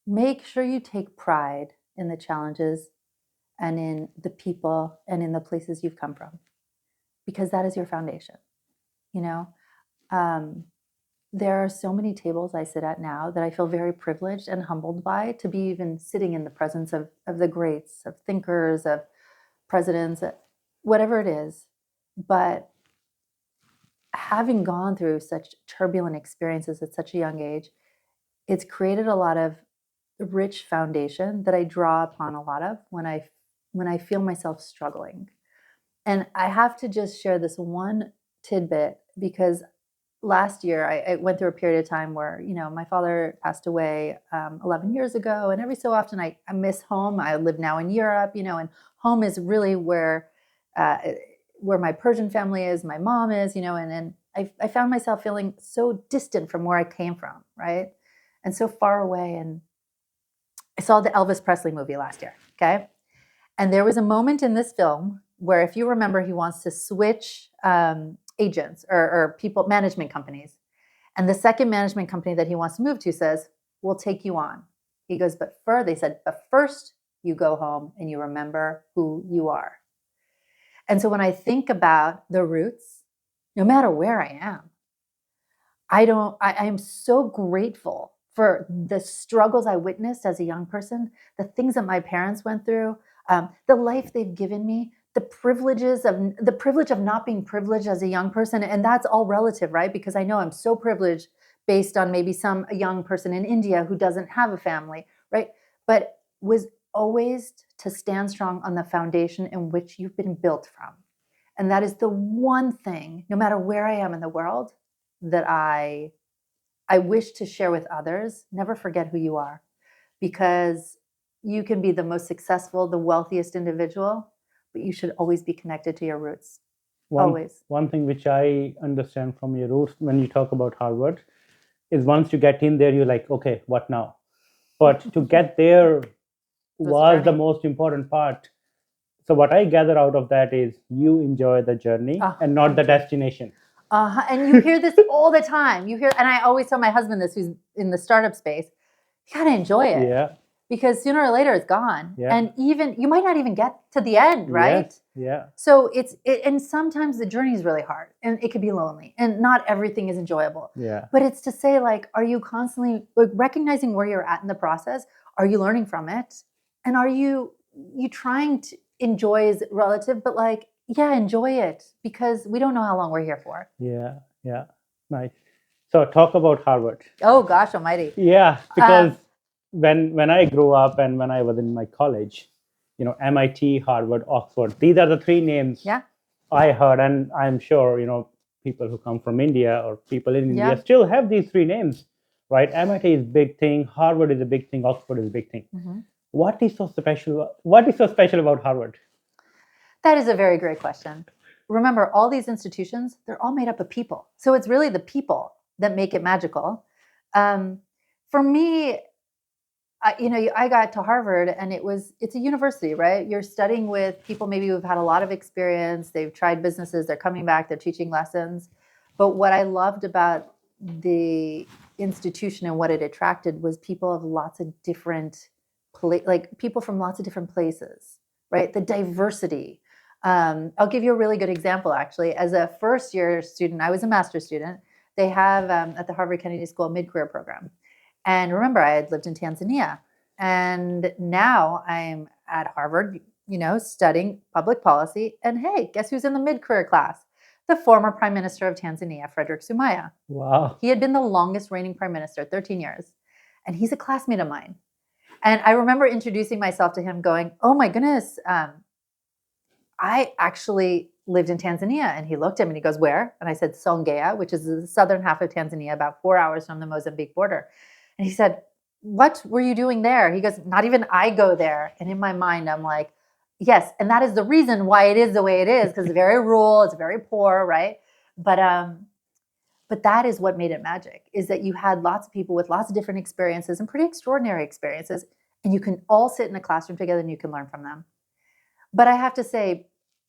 Make sure you take pride in the challenges and in the people and in the places you've come from, because that is your foundation. You know, um, there are so many tables I sit at now that I feel very privileged and humbled by, to be even sitting in the presence of the greats, of thinkers, of presidents, whatever it is. But having gone through such turbulent experiences at such a young age, it's created a lot of rich foundation that I draw upon a lot of when I feel myself struggling. And I have to just share this one tidbit, because last year I went through a period of time where my father passed away 11 years ago, and every so often I miss home. I live now in Europe, and home is really uh, where my Persian family is, my mom is, and I found myself feeling so distant from where I came from, right, and so far away. And I saw the Elvis Presley movie last year, okay, and there was a moment in this film where, if you remember, he wants to switch agents or people, management companies. And the second management company that he wants to move to says, "We'll take you on." He goes, they said, "But first you go home and you remember who you are." And so when I think about the roots, no matter where I am, I am so grateful for the struggles I witnessed as a young person, the things that my parents went through, the life they've given me, the privilege of not being privileged as a young person. And that's all relative, right? Because I know I'm so privileged based on maybe a young person in India who doesn't have a family, right? But was always to stand strong on the foundation in which you've been built from. And that is the one thing, no matter where I am in the world, that I wish to share with others. Never forget who you are, because you can be the most successful, the wealthiest individual, but you should always be connected to your roots. Always. One thing which I understand from your roots when you talk about Harvard is, once you get in there, you're like, okay, what now? But to get there was the most important part. So what I gather out of that is you enjoy the journey and not the destination. And you hear this all the time. And I always tell my husband this, who's in the startup space, you gotta enjoy it. Yeah. Because sooner or later it's gone. Yeah. And even you might not even get to the end, right? Yes. Yeah. So and sometimes the journey is really hard and it could be lonely and not everything is enjoyable. Yeah. But it's to say, like, are you constantly recognizing where you're at in the process? Are you learning from it? And are you trying to enjoy is relative, but enjoy it, because we don't know how long we're here for. Yeah. Yeah. Nice. So talk about Harvard. Oh gosh almighty. Yeah, because when I grew up and when I was in my college, MIT, Harvard, Oxford, these are the three names I heard, and I'm sure people who come from India or people in India still have these three names, right? MIT is a big thing, Harvard is a big thing, Oxford is a big thing. Mm-hmm. What is so special? What is so special about Harvard? That is a very great question. Remember, all these institutions, they're all made up of people. So it's really the people that make it magical. For me, I got to Harvard and it's a university, right? You're studying with people maybe who've had a lot of experience. They've tried businesses. They're coming back. They're teaching lessons. But what I loved about the institution and what it attracted was people of lots of different, people from lots of different places, right? The diversity. I'll give you a really good example, actually. As a first year student, I was a master's student. They have at the Harvard Kennedy School a mid-career program. And remember, I had lived in Tanzania. And now I'm at Harvard, studying public policy. And hey, guess who's in the mid-career class? The former Prime Minister of Tanzania, Frederick Sumaya. Wow. He had been the longest reigning Prime Minister, 13 years. And he's a classmate of mine. And I remember introducing myself to him going, oh my goodness, I actually lived in Tanzania. And he looked at me and he goes, where? And I said, Songea, which is the southern half of Tanzania, about 4 hours from the Mozambique border. And he said, what were you doing there? He goes, not even I go there. And in my mind, I'm like, yes. And that is the reason why it is the way it is, because it's very rural, it's very poor, right? But that is what made it magic, is that you had lots of people with lots of different experiences and pretty extraordinary experiences. And you can all sit in a classroom together and you can learn from them. But I have to say,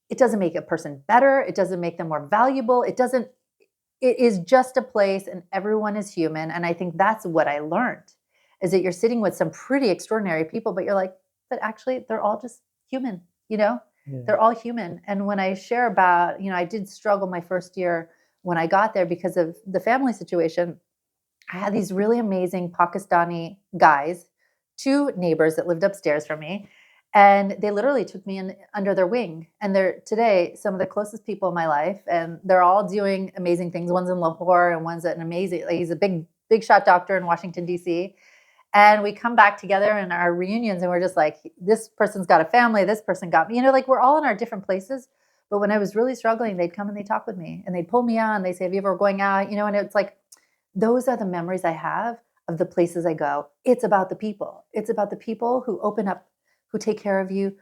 it doesn't make a person better. It doesn't make them more valuable. It is just a place and everyone is human. And I think that's what I learned, is that you're sitting with some pretty extraordinary people, but you're like, but actually they're all just human, They're all human. And when I share about, I did struggle my first year when I got there because of the family situation. I had these really amazing Pakistani guys, 2 neighbors that lived upstairs from me. And they literally took me in under their wing. And they're today some of the closest people in my life. And they're all doing amazing things. One's in Lahore and one's he's a big shot doctor in Washington, D.C. And we come back together in our reunions and we're just like, this person's got a family, this person got me, we're all in our different places. But when I was really struggling, they'd come and they'd talk with me and they'd pull me on. They say, have you ever going out? And it's like, those are the memories I have of the places I go. It's about the people. It's about the people who open up, who take care of you,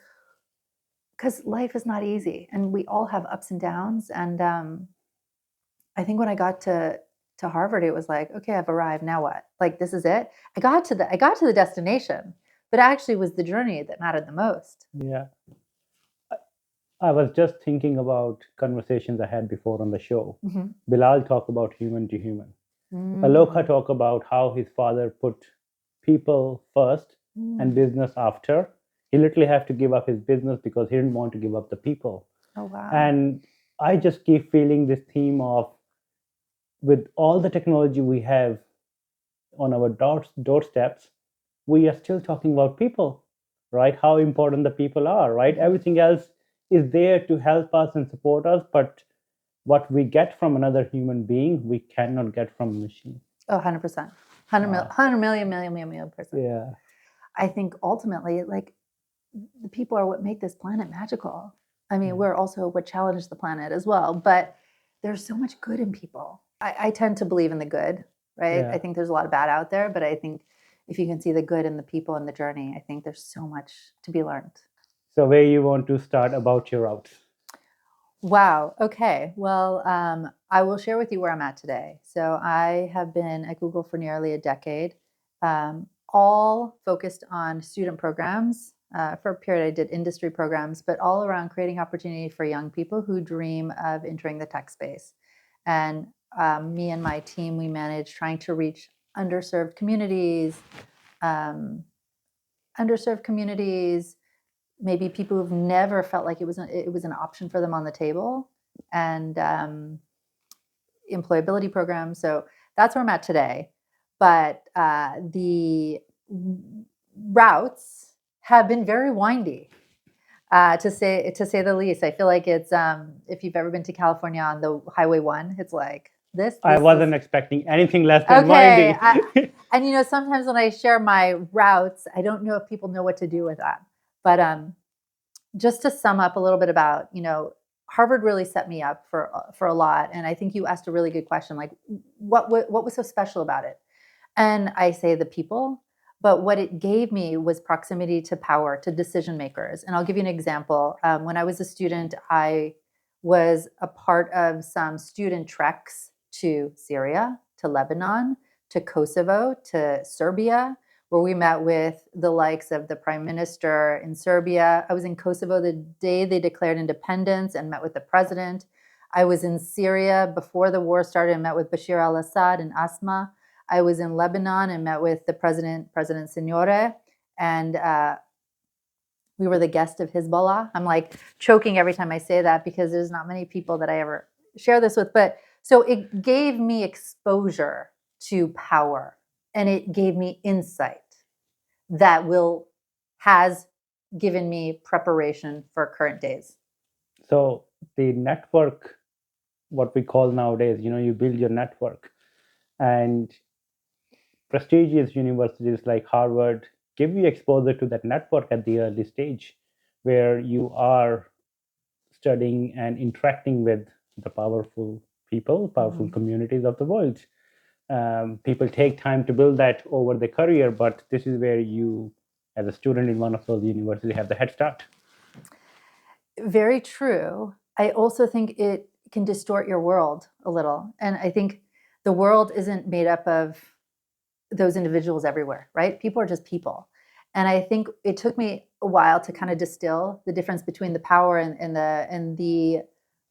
because life is not easy and we all have ups and downs. And I think when I got to Harvard, it was like, okay, I've arrived. Now what? Like, this is it. I got to the destination, but actually it was the journey that mattered the most. Yeah. I was just thinking about conversations I had before on the show. Mm-hmm. Bilal talked about human to human. Mm-hmm. Aloka talked about how his father put people first and business after. He literally had to give up his business because he didn't want to give up the people. Oh, wow. And I just keep feeling this theme of, with all the technology we have on our doorsteps, we are still talking about people, right? How important the people are, right? Everything else is there to help us and support us, but what we get from another human being, we cannot get from a machine. Oh, 100%. 100 million percent. Yeah. I think ultimately, like, the people are what make this planet magical. I mean, we're also what challenge the planet as well, but there's so much good in people. I tend to believe in the good, right? Yeah. I think there's a lot of bad out there, but I think if you can see the good in the people and the journey, I think there's so much to be learned. So where you want to start about your route? Wow. Okay. Well, I will share with you where I'm at today. So I have been at Google for nearly a decade, all focused on student programs. For a period, I did industry programs, but all around creating opportunity for young people who dream of entering the tech space. And me and my team, we managed trying to reach underserved communities, maybe people who've never felt like it was an option for them on the table, and employability programs. So that's where I'm at today. But the routes have been very windy, to say the least. I feel like it's if you've ever been to California on the Highway 1, it's like this. I wasn't expecting anything less than windy. And sometimes when I share my routes, I don't know if people know what to do with that. But just to sum up a little bit about, Harvard really set me up for a lot. And I think you asked a really good question, like what was so special about it? And I say the people, but what it gave me was proximity to power, to decision makers. And I'll give you an example. When I was a student, I was a part of some student treks to Syria, to Lebanon, to Kosovo, to Serbia, where we met with the likes of the prime minister in Serbia. I was in Kosovo the day they declared independence and met with the president. I was in Syria before the war started and met with Bashir al-Assad and Asma. I was in Lebanon and met with the President Signore, and we were the guest of Hezbollah. I'm like choking every time I say that because there's not many people that I ever share this with. But so it gave me exposure to power, and it gave me insight that has given me preparation for current days. So the network, what we call nowadays, you build your network, and prestigious universities like Harvard give you exposure to that network at the early stage, where you are studying and interacting with the powerful people, powerful communities of the world. People take time to build that over their career, but this is where you, as a student in one of those universities, have the head start. Very true. I also think it can distort your world a little. And I think the world isn't made up of those individuals everywhere, right? People are just people. And I think it took me a while to kind of distill the difference between the power and the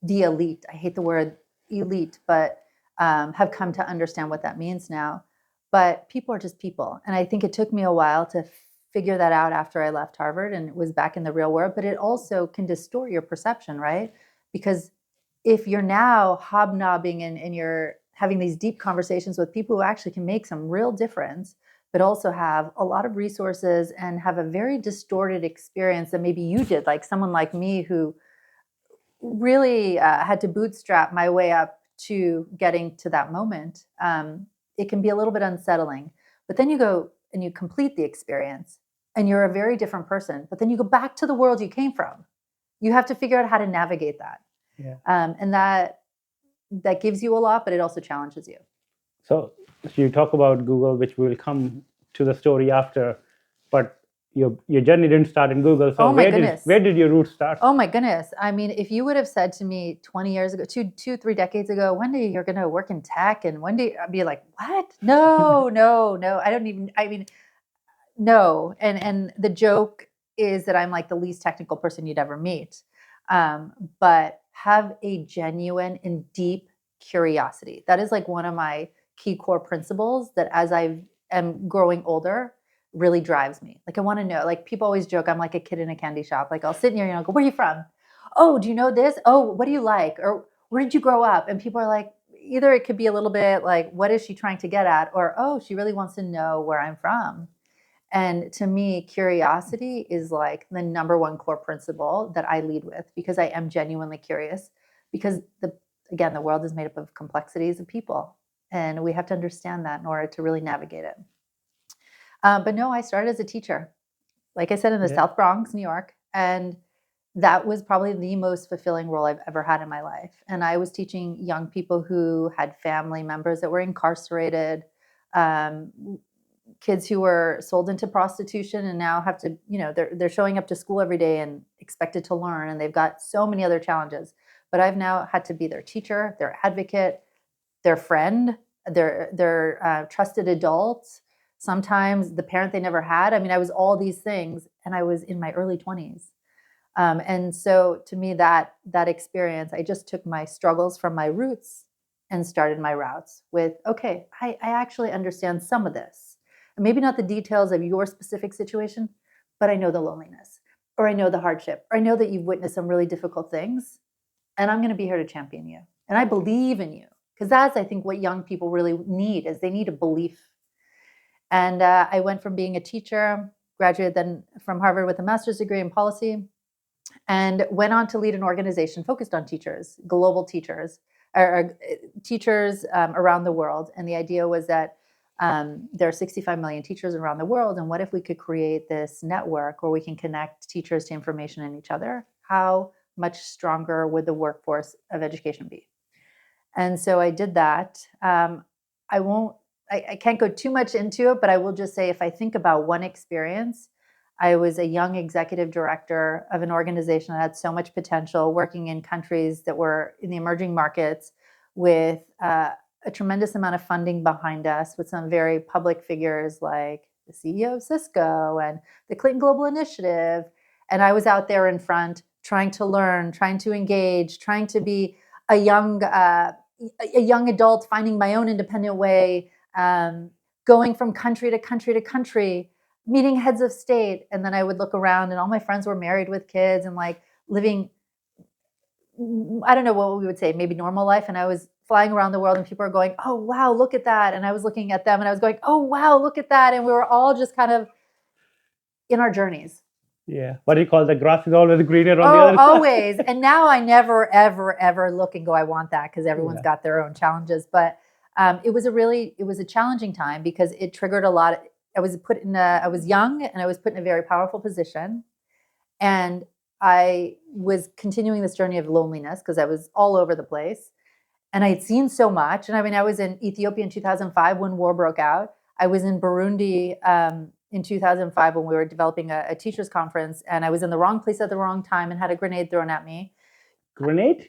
elite. I hate the word elite, but have come to understand what that means now. But people are just people. And I think it took me a while to figure that out after I left Harvard and was back in the real world. But it also can distort your perception, right? Because if you're now hobnobbing and you're having these deep conversations with people who actually can make some real difference, but also have a lot of resources and have a very distorted experience that maybe you did, like someone like me who really had to bootstrap my way up to getting to that moment, it can be a little bit unsettling. But then you go and you complete the experience and you're a very different person. But then you go back to the world you came from. You have to figure out how to navigate that. Yeah. And that gives you a lot, but it also challenges you. So you talk about Google, which will come to the story after, but your journey didn't start in Google. So Oh my goodness. Where did your roots start? Oh my goodness. I mean, if you would have said to me 20 years ago, 3 decades ago, one day you're going to work in tech, and one day I'd be like, what? No. No. And the joke is that I'm like the least technical person you'd ever meet. But have a genuine and deep curiosity. That is like one of my key core principles that as I am growing older really drives me. Like I want to know, like people always joke, I'm like a kid in a candy shop. Like I'll sit near you and I'll go, where are you from? Oh, do you know this? Oh, what do you like? Or where did you grow up? And people are like, either it could be a little bit like, what is she trying to get at? Or, oh, she really wants to know where I'm from. And to me, curiosity is like the number one core principle that I lead with because I am genuinely curious. Because the world is made up of complexities of people, and we have to understand that in order to really navigate it. But no, I started as a teacher, like I said, in the South Bronx, New York, and that was probably the most fulfilling role I've ever had in my life. And I was teaching young people who had family members that were incarcerated. Kids who were sold into prostitution and now have to, they're showing up to school every day and expected to learn. And they've got so many other challenges. But I've now had to be their teacher, their advocate, their friend, their trusted adult, sometimes the parent they never had. I mean, I was all these things and I was in my early 20s. And so to me, that experience, I just took my struggles from my roots and started my routes with, okay, I actually understand some of this. Maybe not the details of your specific situation, but I know the loneliness, or I know the hardship, or I know that you've witnessed some really difficult things, and I'm going to be here to champion you. And I believe in you, because that's, I think, what young people really need, is they need a belief. And I went from being a teacher, graduated then from Harvard with a master's degree in policy, and went on to lead an organization focused on teachers, global teachers, or teachers around the world. And the idea was that there are 65 million teachers around the world. And what if we could create this network where we can connect teachers to information and each other? How much stronger would the workforce of education be? And so I did that. I can't go too much into it, but I will just say, if I think about one experience, I was a young executive director of an organization that had so much potential, working in countries that were in the emerging markets with a tremendous amount of funding behind us, with some very public figures like the CEO of Cisco and the Clinton Global Initiative. And I was out there in front trying to learn, trying to engage, trying to be a young adult, finding my own independent way, going from country to country to country, meeting heads of state. And then I would look around and all my friends were married with kids and like living, I don't know what we would say, maybe normal life. And I was flying around the world and people are going, oh, wow, look at that. And I was looking at them and I was going, oh, wow, look at that. And we were all just kind of in our journeys. Yeah. What do you call the grass is always greener on the Oh, other side? always. And now I never, ever, ever look and go, I want that, because everyone's Yeah. got their own challenges. But it was a challenging time because it triggered a lot. I was young and I was put in a very powerful position. And I was continuing this journey of loneliness because I was all over the place. And I had seen so much. And I mean, I was in Ethiopia in 2005 when war broke out. I was in Burundi in 2005 when we were developing a teachers conference, and I was in the wrong place at the wrong time and had a grenade thrown at me. Grenade?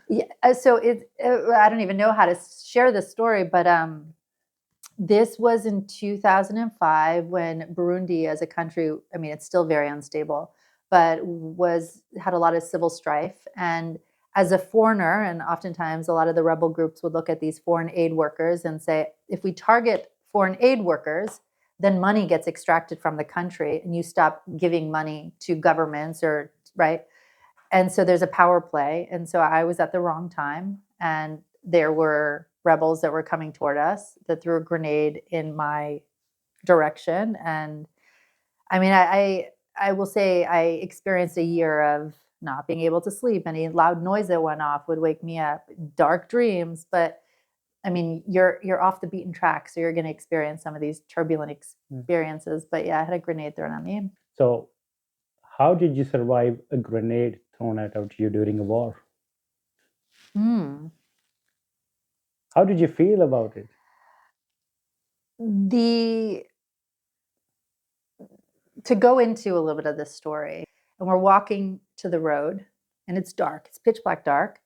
Yeah, so I don't even know how to share this story, but this was in 2005 when Burundi as a country, I mean, it's still very unstable, but had a lot of civil strife. And as a foreigner, and oftentimes a lot of the rebel groups would look at these foreign aid workers and say, if we target foreign aid workers, then money gets extracted from the country and you stop giving money to governments, or right? And so there's a power play. And so I was at the wrong time, and there were rebels that were coming toward us that threw a grenade in my direction. And I mean, I will say I experienced a year of not being able to sleep. Any loud noise that went off would wake me up, dark dreams. But I mean, you're off the beaten track, so you're going to experience some of these turbulent experiences. But yeah, I had a grenade thrown at me. So, how did you survive a grenade thrown at you during a war? How did you feel about it? To go into a little bit of this story, and we're walking to the road, and it's dark. It's pitch black dark,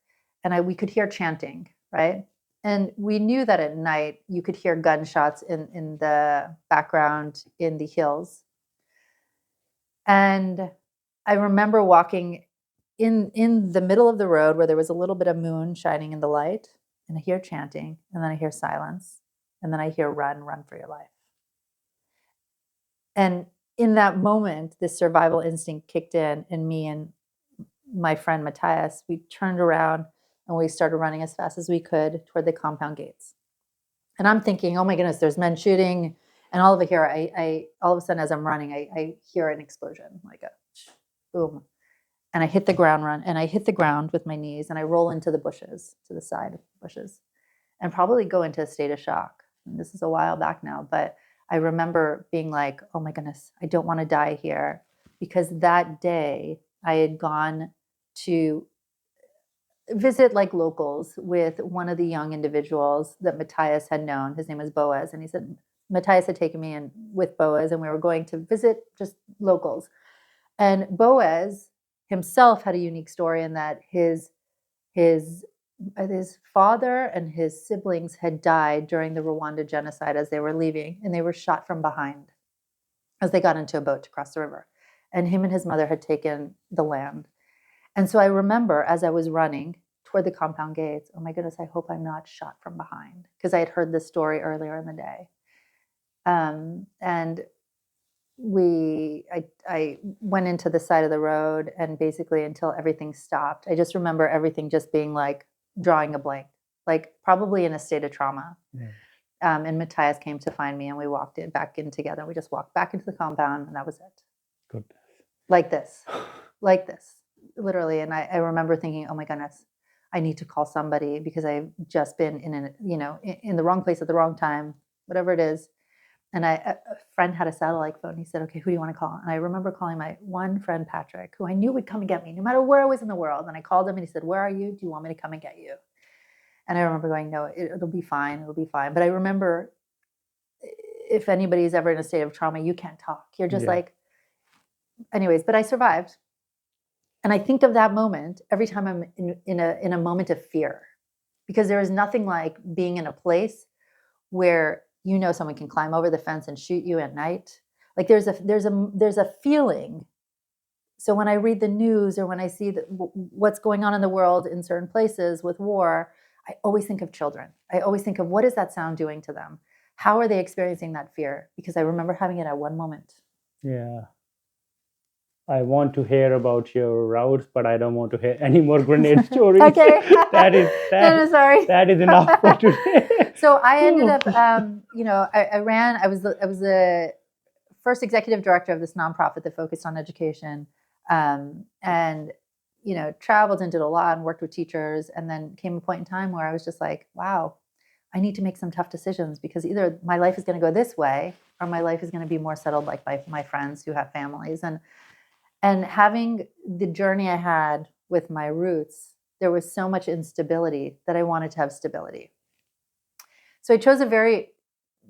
and we could hear chanting, right? And we knew that at night you could hear gunshots in the background in the hills. And I remember walking in the middle of the road where there was a little bit of moon shining in the light, and I hear chanting, and then I hear silence, and then I hear run for your life. And in that moment, this survival instinct kicked in me and my friend Matthias. We turned around and we started running as fast as we could toward the compound gates. And I'm thinking, oh my goodness, there's men shooting. And all of a sudden, as I'm running, I hear an explosion, like a boom. And I hit the ground with my knees, and I roll into the bushes, to the side of the bushes, and probably go into a state of shock. And this is a while back now, but I remember being like, oh my goodness, I don't want to die here. Because that day I had gone to visit like locals with one of the young individuals that Matthias had known. His name was Boaz. And he said, Matthias had taken me in with Boaz, and we were going to visit just locals. And Boaz himself had a unique story in that his father and his siblings had died during the Rwanda genocide as they were leaving, and they were shot from behind as they got into a boat to cross the river. And him and his mother had taken the land. And so I remember as I was running toward the compound gates, oh my goodness, I hope I'm not shot from behind, because I had heard this story earlier in the day. And I went into the side of the road, and basically until everything stopped, I just remember everything just being like drawing a blank, like probably in a state of trauma. Yeah. And Matthias came to find me, and we walked back in together. We just walked back into the compound, and that was it. Goodness. Like this, literally. And I remember thinking, oh my goodness, I need to call somebody, because I've just been in the wrong place at the wrong time, whatever it is. And a friend had a satellite phone. He said, okay, who do you want to call? And I remember calling my one friend, Patrick, who I knew would come and get me no matter where I was in the world. And I called him, and he said, where are you? Do you want me to come and get you? And I remember going, no, it'll be fine. It'll be fine. But I remember, if anybody's ever in a state of trauma, you can't talk. You're just like, anyways, but I survived. And I think of that moment every time I'm in a moment of fear, because there is nothing like being in a place where someone can climb over the fence and shoot you at night. Like there's a feeling. So when I read the news, or when I see what's going on in the world in certain places with war, I always think of children. I always think of, what is that sound doing to them? How are they experiencing that fear? Because I remember having it at one moment. Yeah. I want to hear about your routes, but I don't want to hear any more grenade stories. Okay. Sorry. That is enough for today. So I ended up, I ran. I was first executive director of this nonprofit that focused on education, and traveled and did a lot and worked with teachers. And then came a point in time where I was just like, wow, I need to make some tough decisions, because either my life is going to go this way or my life is going to be more settled like my friends who have families. And having the journey I had with my roots, there was so much instability that I wanted to have stability. So I chose a very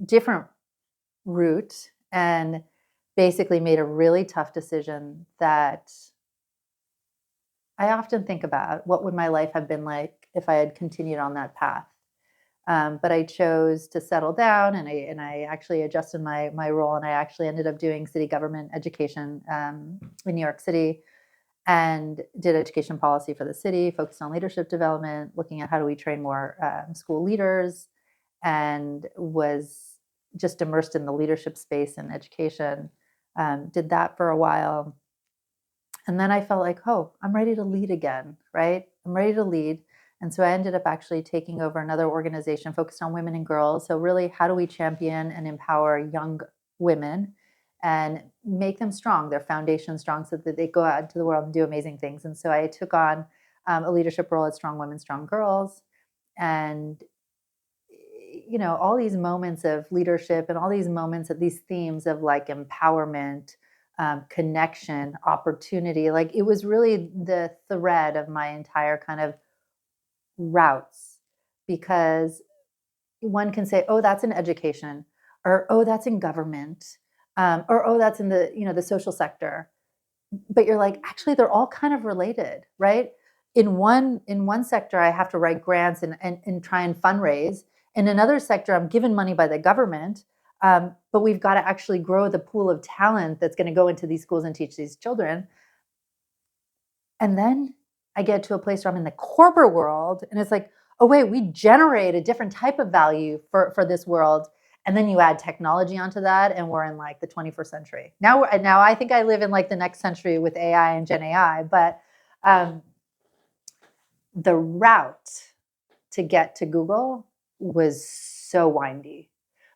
different route and basically made a really tough decision that I often think about. What would my life have been like if I had continued on that path? But I chose to settle down, and I actually adjusted my role, and I actually ended up doing city government education in New York City, and did education policy for the city, focused on leadership development, looking at how do we train more school leaders, and was just immersed in the leadership space and education. Did that for a while. And then I felt like, oh, I'm ready to lead again, right? I'm ready to lead. And so I ended up actually taking over another organization focused on women and girls. So really, how do we champion and empower young women and make them strong, their foundation strong, so that they go out into the world and do amazing things? And so I took on a leadership role at Strong Women, Strong Girls. And all these moments of leadership and all these moments of these themes of like empowerment, connection, opportunity, like it was really the thread of my entire kind of routes. Because one can say, oh, that's in education, or oh, that's in government, or oh, that's in the social sector. But you're like, actually, they're all kind of related, right? In one sector, I have to write grants and try and fundraise. In another sector, I'm given money by the government, but we've got to actually grow the pool of talent that's going to go into these schools and teach these children. And then I get to a place where I'm in the corporate world, and it's like, oh wait, we generate a different type of value for this world. And then you add technology onto that, and we're in like the 21st century. Now I think I live in like the next century with AI and Gen AI, but the route to get to Google was so windy.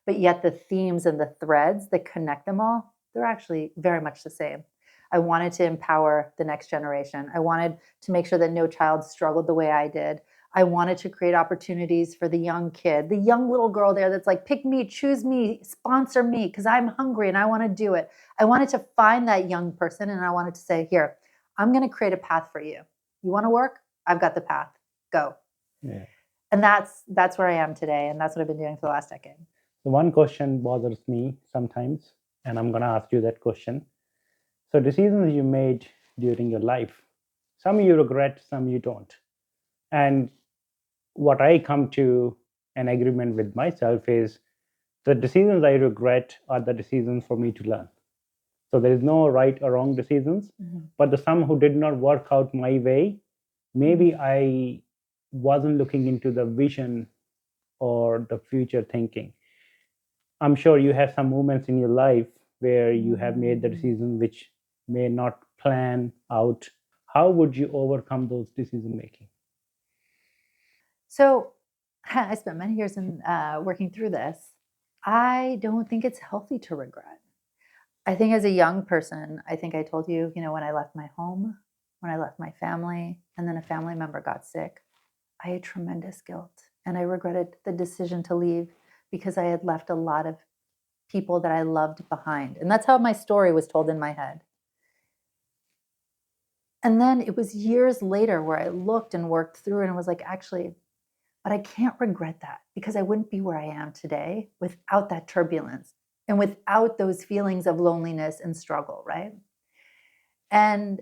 But yet the themes and the threads that connect them all, they're actually very much the same. I wanted to empower the next generation. I wanted to make sure that no child struggled the way I did. I wanted to create opportunities for the young kid, the young little girl there that's like, pick me, choose me, sponsor me, because I'm hungry and I want to do it. I wanted to find that young person, and I wanted to say, here, I'm going to create a path for you. You want to work? I've got the path. Go. Yeah. And that's where I am today, and that's what I've been doing for the last decade. The one question bothers me sometimes, and I'm going to ask you that question. So decisions you made during your life, some you regret, some you don't. And what I come to an agreement with myself is the decisions I regret are the decisions for me to learn. So there is no right or wrong decisions, but the some who did not work out my way, maybe I wasn't looking into the vision or the future thinking. I'm sure you have some moments in your life where you have made the decision which may not plan out. How would you overcome those decision making? So I spent many years in working through this. I don't think it's healthy to regret. I think as a young person, I think I told you, when I left my home, when I left my family, and then a family member got sick, I had tremendous guilt. And I regretted the decision to leave because I had left a lot of people that I loved behind. And that's how my story was told in my head. And then it was years later where I looked and worked through and was like, actually, but I can't regret that, because I wouldn't be where I am today without that turbulence and without those feelings of loneliness and struggle, right? And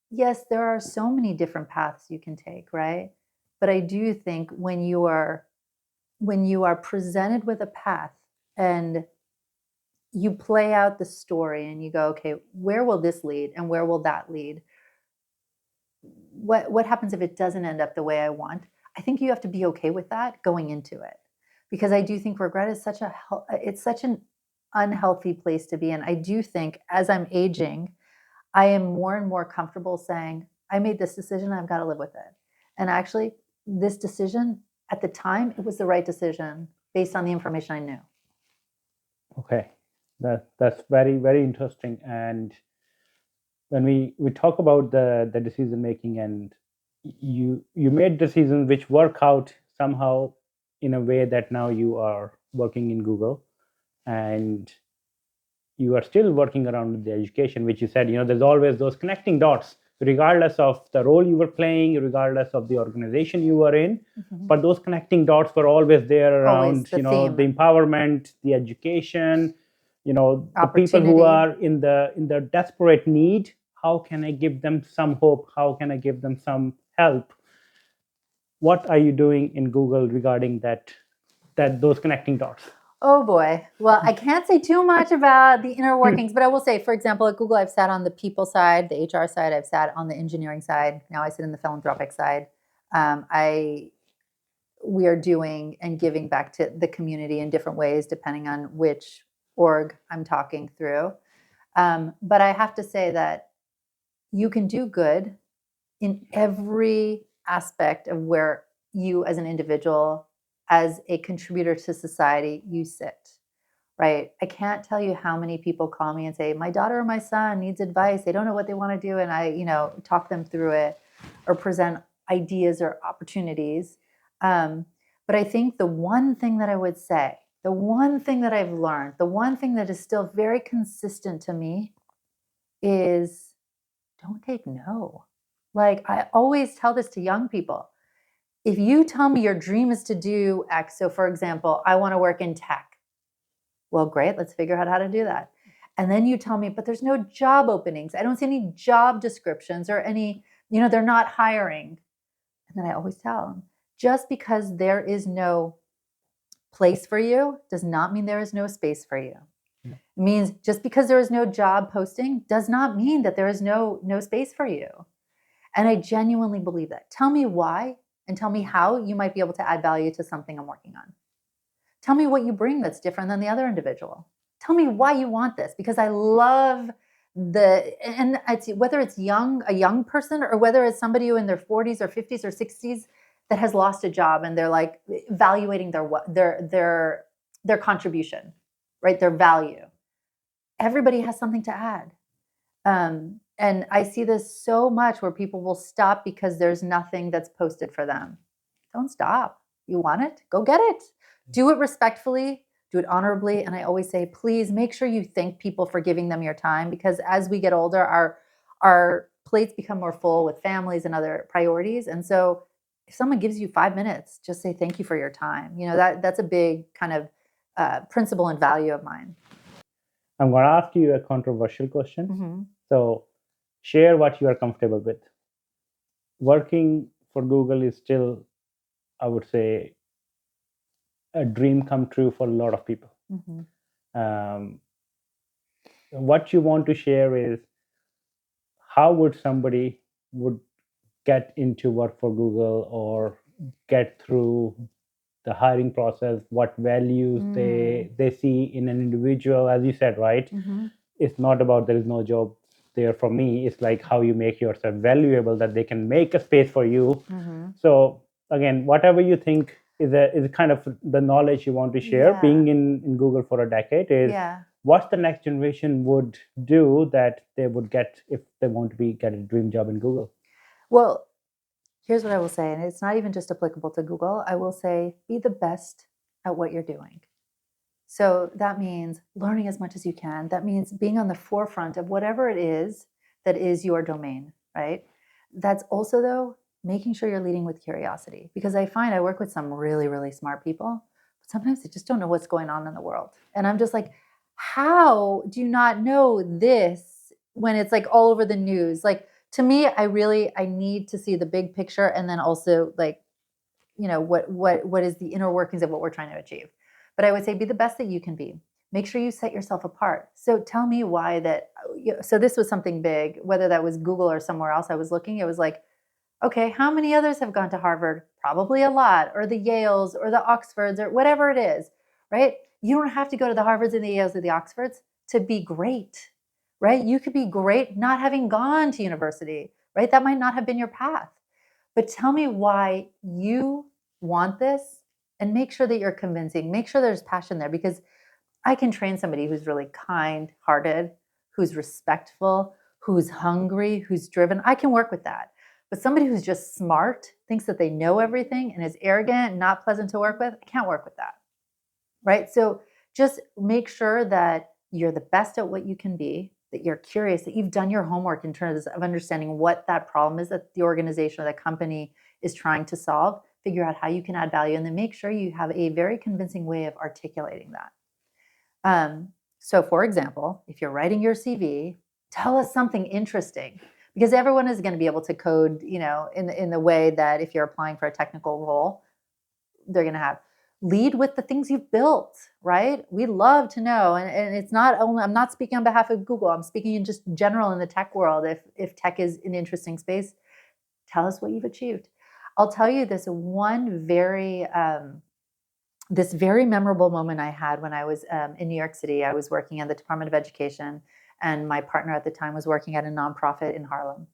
yes, there are so many different paths you can take, right? But I do think when you are presented with a path and you play out the story and you go, okay, where will this lead and where will that lead? What happens if it doesn't end up the way I want? I think you have to be okay with that going into it, because I do think regret is such an unhealthy place to be in. I do think as I'm aging, I am more and more comfortable saying, I made this decision, I've got to live with it. And actually, this decision at the time, it was the right decision based on the information I knew. Okay. That's very, very interesting. And when we talk about the decision making, and you made decisions which work out somehow in a way that now you are working in Google, and you are still working around with the education, which you said, there's always those connecting dots, regardless of the role you were playing, regardless of the organization you were in. But those connecting dots were always there Always around, the theme. the empowerment, the education, the people who Opportunity. are in the desperate need. How can I give them some hope? How can I give them some help? What are you doing in Google regarding that those connecting dots? Oh boy. Well, I can't say too much about the inner workings, but I will say, for example, at Google, I've sat on the people side, the HR side. I've sat on the engineering side. Now I sit in the philanthropic side. We are doing and giving back to the community in different ways, depending on which org I'm talking through. But I have to say that you can do good in every aspect of where you as an individual, as a contributor to society, you sit, right? I can't tell you how many people call me and say, my daughter or my son needs advice. They don't know what they want to do. And I, talk them through it or present ideas or opportunities. But I think the one thing that I would say, the one thing that I've learned, the one thing that is still very consistent to me is don't take no. Like I always tell this to young people. If you tell me your dream is to do X, so for example, I want to work in tech. Well, great, let's figure out how to do that. And then you tell me, but there's no job openings. I don't see any job descriptions or any, they're not hiring. And then I always tell them, just because there is no place for you does not mean there is no space for you. It means just because there is no job posting does not mean that there is no space for you. And I genuinely believe that. Tell me why and tell me how you might be able to add value to something I'm working on. Tell me what you bring that's different than the other individual. Tell me why you want this, because I love and whether it's a young person or whether it's somebody who in their 40s or 50s or 60s that has lost a job and they're like evaluating their contribution, right? Their value. Everybody has something to add. And I see this so much where people will stop because there's nothing that's posted for them. Don't stop. You want it? Go get it. Do it respectfully, do it honorably. And I always say, please make sure you thank people for giving them your time, because as we get older, our plates become more full with families and other priorities. And so if someone gives you 5 minutes, just say thank you for your time. That's a big kind of principle and value of mine. I'm going to ask you a controversial question. So share what you are comfortable with. Working for Google is still, I would say, a dream come true for a lot of people. What you want to share is how would somebody would get into work for Google or get through the hiring process, what values they see in an individual. As you said, right? It's not about there is no job there for me. It's like how you make yourself valuable, that they can make a space for you. So again, whatever you think is kind of the knowledge you want to share. Being in Google for a decade is what the next generation would do that they would get if they want to get a dream job in Google. Well, here's what I will say, and it's not even just applicable to Google. I will say, be the best at what you're doing. So that means learning as much as you can. That means being on the forefront of whatever it is that is your domain, right? That's also, though, making sure you're leading with curiosity, because I find I work with some really, really smart people, but sometimes they just don't know what's going on in the world. And I'm just like, how do you not know this when it's like all over the news? Like, to me, I need to see the big picture, and then also like, what is the inner workings of what we're trying to achieve. But I would say be the best that you can be. Make sure you set yourself apart. So tell me why that. So this was something big, whether that was Google or somewhere else I was looking. It was like, okay, how many others have gone to Harvard? Probably a lot, or the Yales or the Oxfords or whatever it is, right? You don't have to go to the Harvards and the Yales or the Oxfords to be great, right? You could be great not having gone to university, right? That might not have been your path. But tell me why you want this, and make sure that you're convincing. Make sure there's passion there, because I can train somebody who's really kind-hearted, who's respectful, who's hungry, who's driven. I can work with that. But somebody who's just smart, thinks that they know everything, and is arrogant, not pleasant to work with, I can't work with that. Right? So just make sure that you're the best at what you can be, that you're curious, that you've done your homework in terms of understanding what that problem is that the organization or the company is trying to solve, figure out how you can add value, and then make sure you have a very convincing way of articulating that. So for example, if you're writing your CV, tell us something interesting, because everyone is going to be able to code, in the way that if you're applying for a technical role, they're going to have. Lead with the things you've built, right? We love to know. And it's not only, I'm not speaking on behalf of Google, I'm speaking in just general in the tech world. If tech is an interesting space, tell us what you've achieved. I'll tell you this this very memorable moment I had when I was in New York City. I was working at the Department of Education, and my partner at the time was working at a nonprofit in Harlem.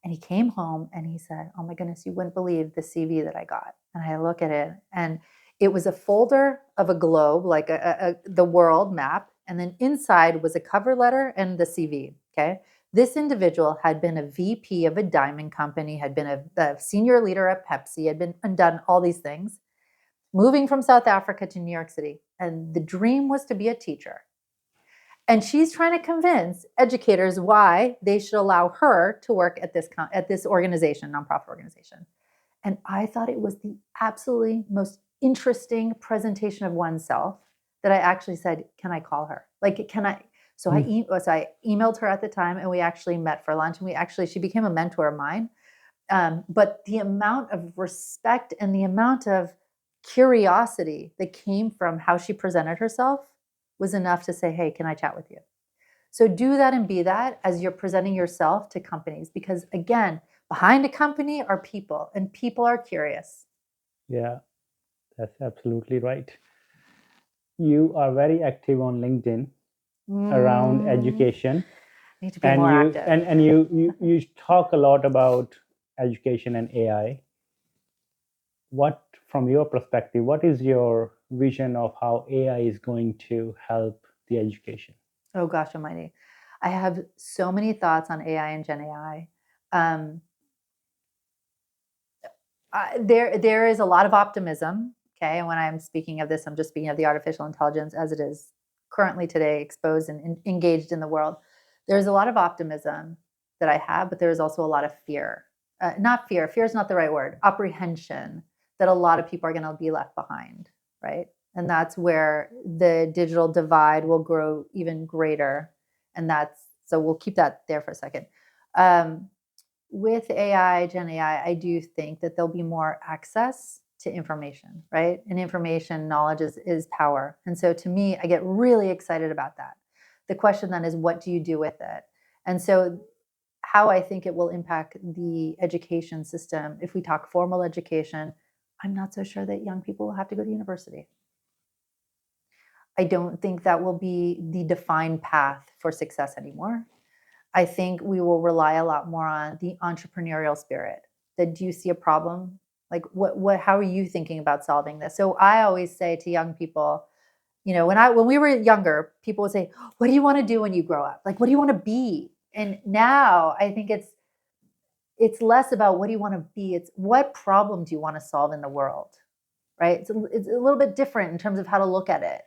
And he came home and he said, "Oh my goodness, you wouldn't believe the CV that I got." And I look at it, and it was a folder of a globe, like the world map. And then inside was a cover letter and the CV. Okay. This individual had been a VP of a diamond company, had been a senior leader at Pepsi, had been and done all these things, moving from South Africa to New York City. And the dream was to be a teacher. And she's trying to convince educators why they should allow her to work at this organization, nonprofit organization. And I thought it was the absolutely most interesting presentation of oneself that I actually said, "Can I call her? Like, can I?" So I emailed her at the time, and we actually met for lunch. And she became a mentor of mine. But the amount of respect and the amount of curiosity that came from how she presented herself was enough to say, "Hey, can I chat with you?" So do that and be that as you're presenting yourself to companies, because again, behind a company are people, and people are curious. Yeah, that's absolutely right. You are very active on LinkedIn around education. Need to be more active. And you talk a lot about education and AI. What, from your perspective, what is your vision of how AI is going to help the education? Oh gosh almighty. I have so many thoughts on AI and Gen AI. There is a lot of optimism. Okay. And when I'm speaking of this, I'm just speaking of the artificial intelligence as it is currently today exposed and engaged in the world. There's a lot of optimism that I have, but there's also a lot of fear. Not fear. Fear is not the right word. Apprehension that a lot of people are going to be left behind, right? And that's where the digital divide will grow even greater. And so we'll keep that there for a second. With AI, Gen AI, I do think that there'll be more access to information, right? And information knowledge is power. And so to me, I get really excited about that. The question then is, what do you do with it? And so how I think it will impact the education system, if we talk formal education, I'm not so sure that young people will have to go to university. I don't think that will be the defined path for success anymore. I think we will rely a lot more on the entrepreneurial spirit. That, do you see a problem? Like, how are you thinking about solving this? So I always say to young people, when we were younger, people would say, "What do you want to do when you grow up? Like, what do you want to be?" And now I think it's less about what do you want to be. It's what problem do you want to solve in the world, right? It's a little bit different in terms of how to look at it.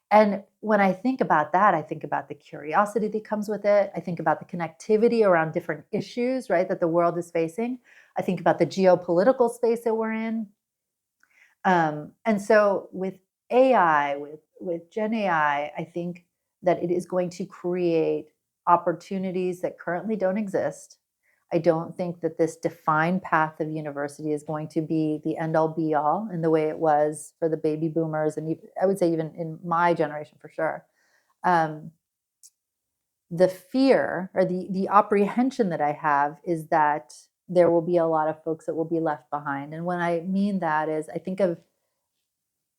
And when I think about that, I think about the curiosity that comes with it. I think about the connectivity around different issues, right, that the world is facing. I think about the geopolitical space that we're in. And so with AI, with Gen AI, I think that it is going to create opportunities that currently don't exist. I don't think that this defined path of university is going to be the end all be all in the way it was for the baby boomers. And I would say even in my generation for sure. The fear or the apprehension that I have is that there will be a lot of folks that will be left behind. And when I mean that is, I think of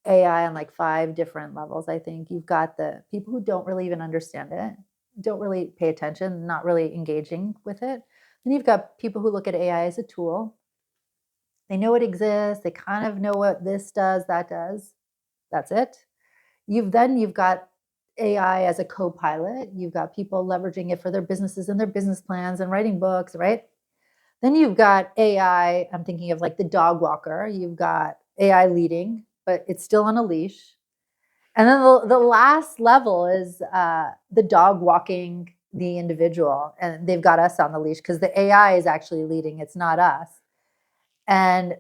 AI on like 5 different levels. I think you've got the people who don't really even understand it, don't really pay attention, not really engaging with it. Then you've got people who look at AI as a tool. They know it exists. They kind of know what this does, that does. That's it. You've got AI as a co-pilot. You've got people leveraging it for their businesses and their business plans and writing books, right? Then you've got AI, I'm thinking of like the dog walker. You've got AI leading, but it's still on a leash. And then the last level is the dog walking the individual. And they've got us on the leash because the AI is actually leading. It's not us. And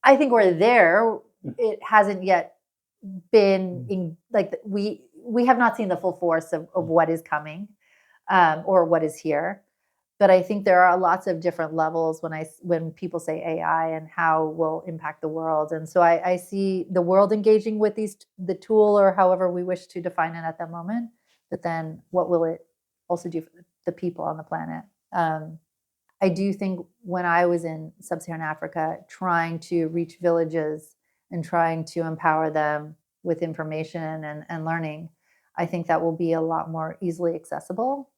I think we're there. It hasn't yet been in, like, we have not seen the full force of what is coming or what is here. But I think there are lots of different levels when people say AI and how will impact the world. And so I see the world engaging with the tool, or however we wish to define it at that moment. But then what will it also do for the people on the planet? I do think when I was in sub-Saharan Africa, trying to reach villages and trying to empower them with information and learning, I think that will be a lot more easily accessible.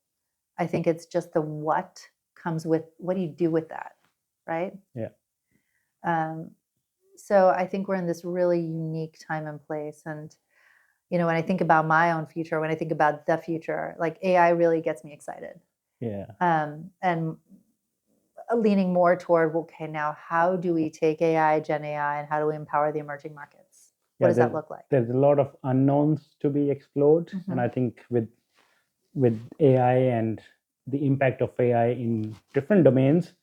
I think it's just the what comes with, what do you do with that, right? Yeah. So I think we're in this really unique time and place. And, when I think about my own future, when I think about the future, like AI really gets me excited. Yeah. And leaning more toward, okay, now how do we take AI, Gen AI, and how do we empower the emerging markets? What does that look like? There's a lot of unknowns to be explored. Mm-hmm. And I think with AI and the impact of AI in different domains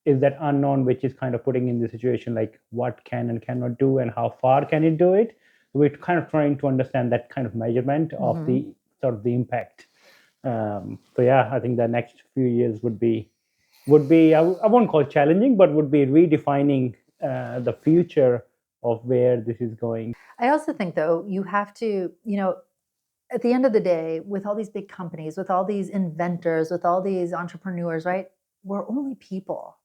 is that unknown, which is kind of putting in the situation like what can and cannot do and how far can it do it. We're kind of trying to understand that kind of measurement of the sort of the impact. So yeah, I think the next few years would be I won't call challenging, but would be redefining the future of where this is going. I also think, though, you have to, at the end of the day, with all these big companies, with all these inventors, with all these entrepreneurs, right? We're only people.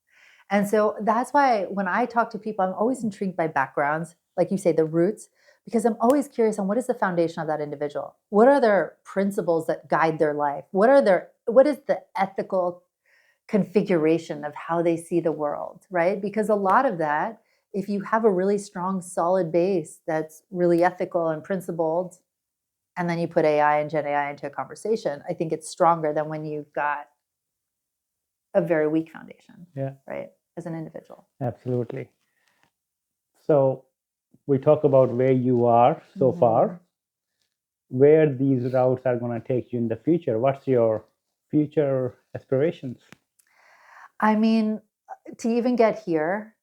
And so that's why when I talk to people, I'm always intrigued by backgrounds, like you say, the roots, because I'm always curious on what is the foundation of that individual? What are their principles that guide their life? What is the ethical configuration of how they see the world, right? Because a lot of that, if you have a really strong, solid base that's really ethical and principled, and then you put AI and Gen AI into a conversation, I think it's stronger than when you've got a very weak foundation, right, as an individual. Absolutely. So we talk about where you are so far, where these routes are going to take you in the future. What's your future aspirations? I mean, to even get here,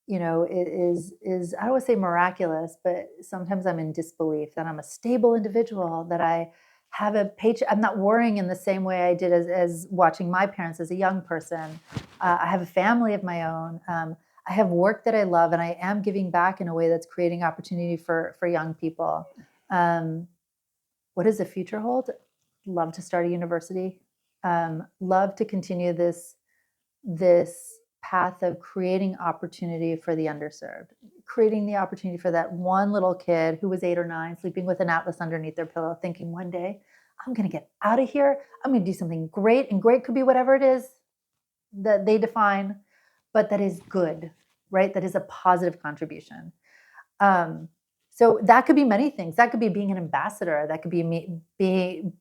it is I don't want to say miraculous, but sometimes I'm in disbelief that I'm a stable individual, that I have a paycheck. I'm not worrying in the same way I did as watching my parents as a young person. I have a family of my own. I have work that I love, and I am giving back in a way that's creating opportunity for young people. What does the future hold? Love to start a university. Love to continue this path of creating opportunity for the underserved, creating the opportunity for that one little kid who was 8 or 9, sleeping with an atlas underneath their pillow, thinking one day, I'm going to get out of here. I'm going to do something great, and great could be whatever it is that they define, but that is good, right? That is a positive contribution. So that could be many things. That could be being an ambassador. That could be being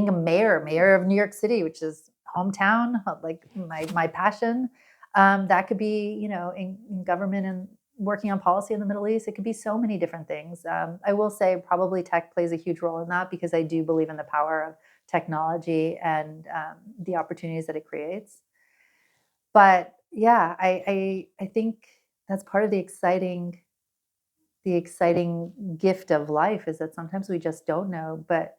a mayor of New York City, which is hometown, like my passion. That could be, in government and working on policy in the Middle East. It could be so many different things. I will say probably tech plays a huge role in that, because I do believe in the power of technology and the opportunities that it creates. But yeah, I think that's part of the exciting gift of life, is that sometimes we just don't know. But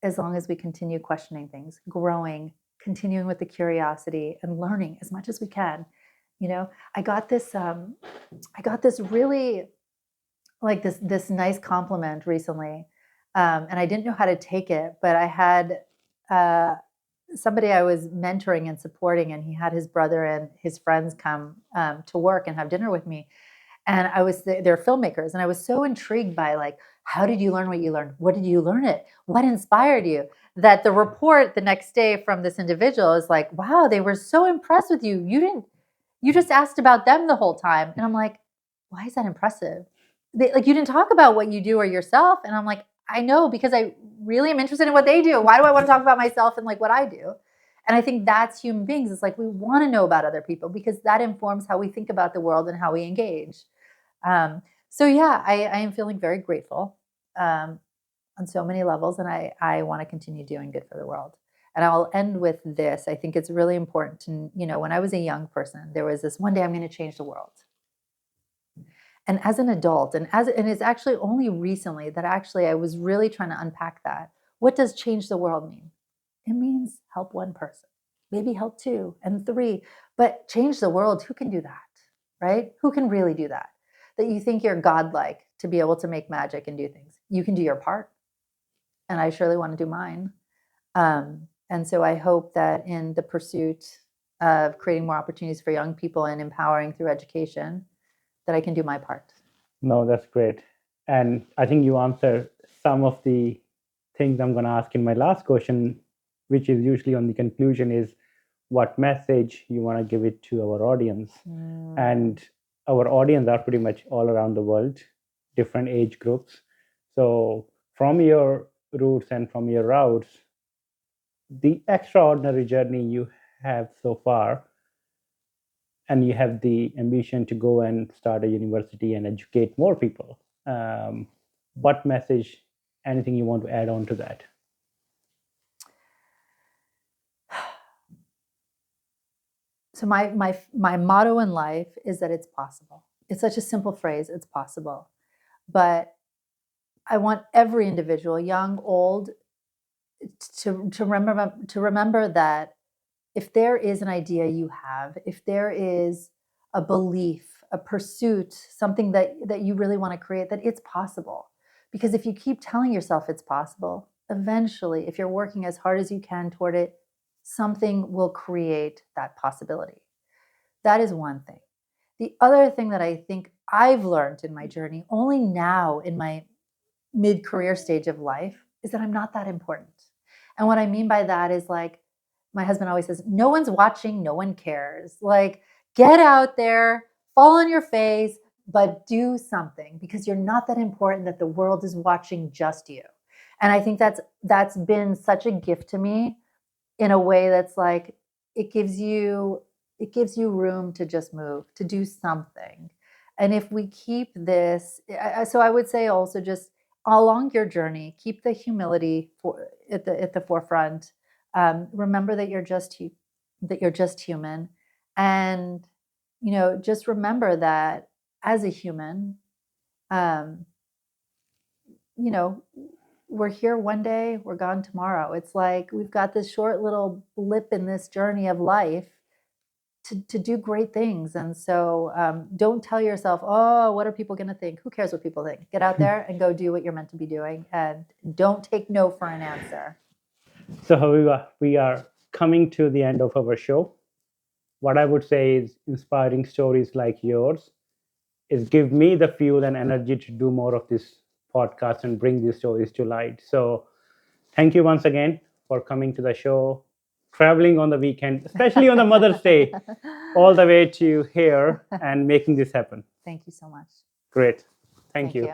as long as we continue questioning things, growing, continuing with the curiosity and learning as much as we can. I got this really, like, this nice compliment recently, and I didn't know how to take it, but I had somebody I was mentoring and supporting, and he had his brother and his friends come to work and have dinner with me. And they're filmmakers, and I was so intrigued by, like, how did you learn what you learned? What did you learn it? What inspired you? That the report the next day from this individual is like, wow, they were so impressed with you. You just asked about them the whole time. And I'm like, why is that impressive? You didn't talk about what you do or yourself. And I'm like, I know, because I really am interested in what they do. Why do I want to talk about myself and like what I do? And I think that's human beings. It's like we want to know about other people because that informs how we think about the world and how we engage. So yeah, I am feeling very grateful on so many levels, and I want to continue doing good for the world. And I'll end with this. I think it's really important to, when I was a young person, there was this one day I'm going to change the world. And as an adult, and it's actually only recently that actually I was really trying to unpack that. What does change the world mean? It means help one person, maybe help 2 and 3, but change the world. Who can do that, right? Who can really do that? That you think you're godlike to be able to make magic and do things. You can do your part, and I surely want to do mine. And so I hope that in the pursuit of creating more opportunities for young people and empowering through education, that I can do my part. No, that's great. And I think you answered some of the things I'm going to ask in my last question, which is usually on the conclusion, is what message you want to give it to our audience. And our audience are pretty much all around the world, different age groups. So from your roots and from your routes, the extraordinary journey you have so far, and you have the ambition to go and start a university and educate more people. What message, anything you want to add on to that? So my motto in life is that it's possible. It's such a simple phrase, it's possible. But I want every individual, young, old, to remember that if there is an idea you have, if there is a belief, a pursuit, something that you really want to create, that it's possible. Because if you keep telling yourself it's possible, eventually, if you're working as hard as you can toward it, something will create that possibility. That is one thing. The other thing that I think I've learned in my journey, only now in my mid-career stage of life, is that I'm not that important. And what I mean by that is, like, my husband always says, no one's watching, no one cares. Like, get out there, fall on your face, but do something, because you're not that important that the world is watching just you. And I think that's been such a gift to me, in a way that's like, it gives you room to just move, to do something. And if we keep this, so I would say also, just along your journey, keep the humility at the forefront. Remember that you're just human, and just remember that as a human, we're here one day, we're gone tomorrow. It's like we've got this short little blip in this journey of life to do great things. And so don't tell yourself, oh, what are people going to think? Who cares what people think? Get out there and go do what you're meant to be doing, and don't take no for an answer. So, Haviva, we are coming to the end of our show. What I would say is, inspiring stories like yours is give me the fuel and energy to do more of this podcast and bring these stories to light. So thank you once again for coming to the show, traveling on the weekend, especially on the Mother's Day, all the way to here and making this happen. Thank you so much. Great. Thank you.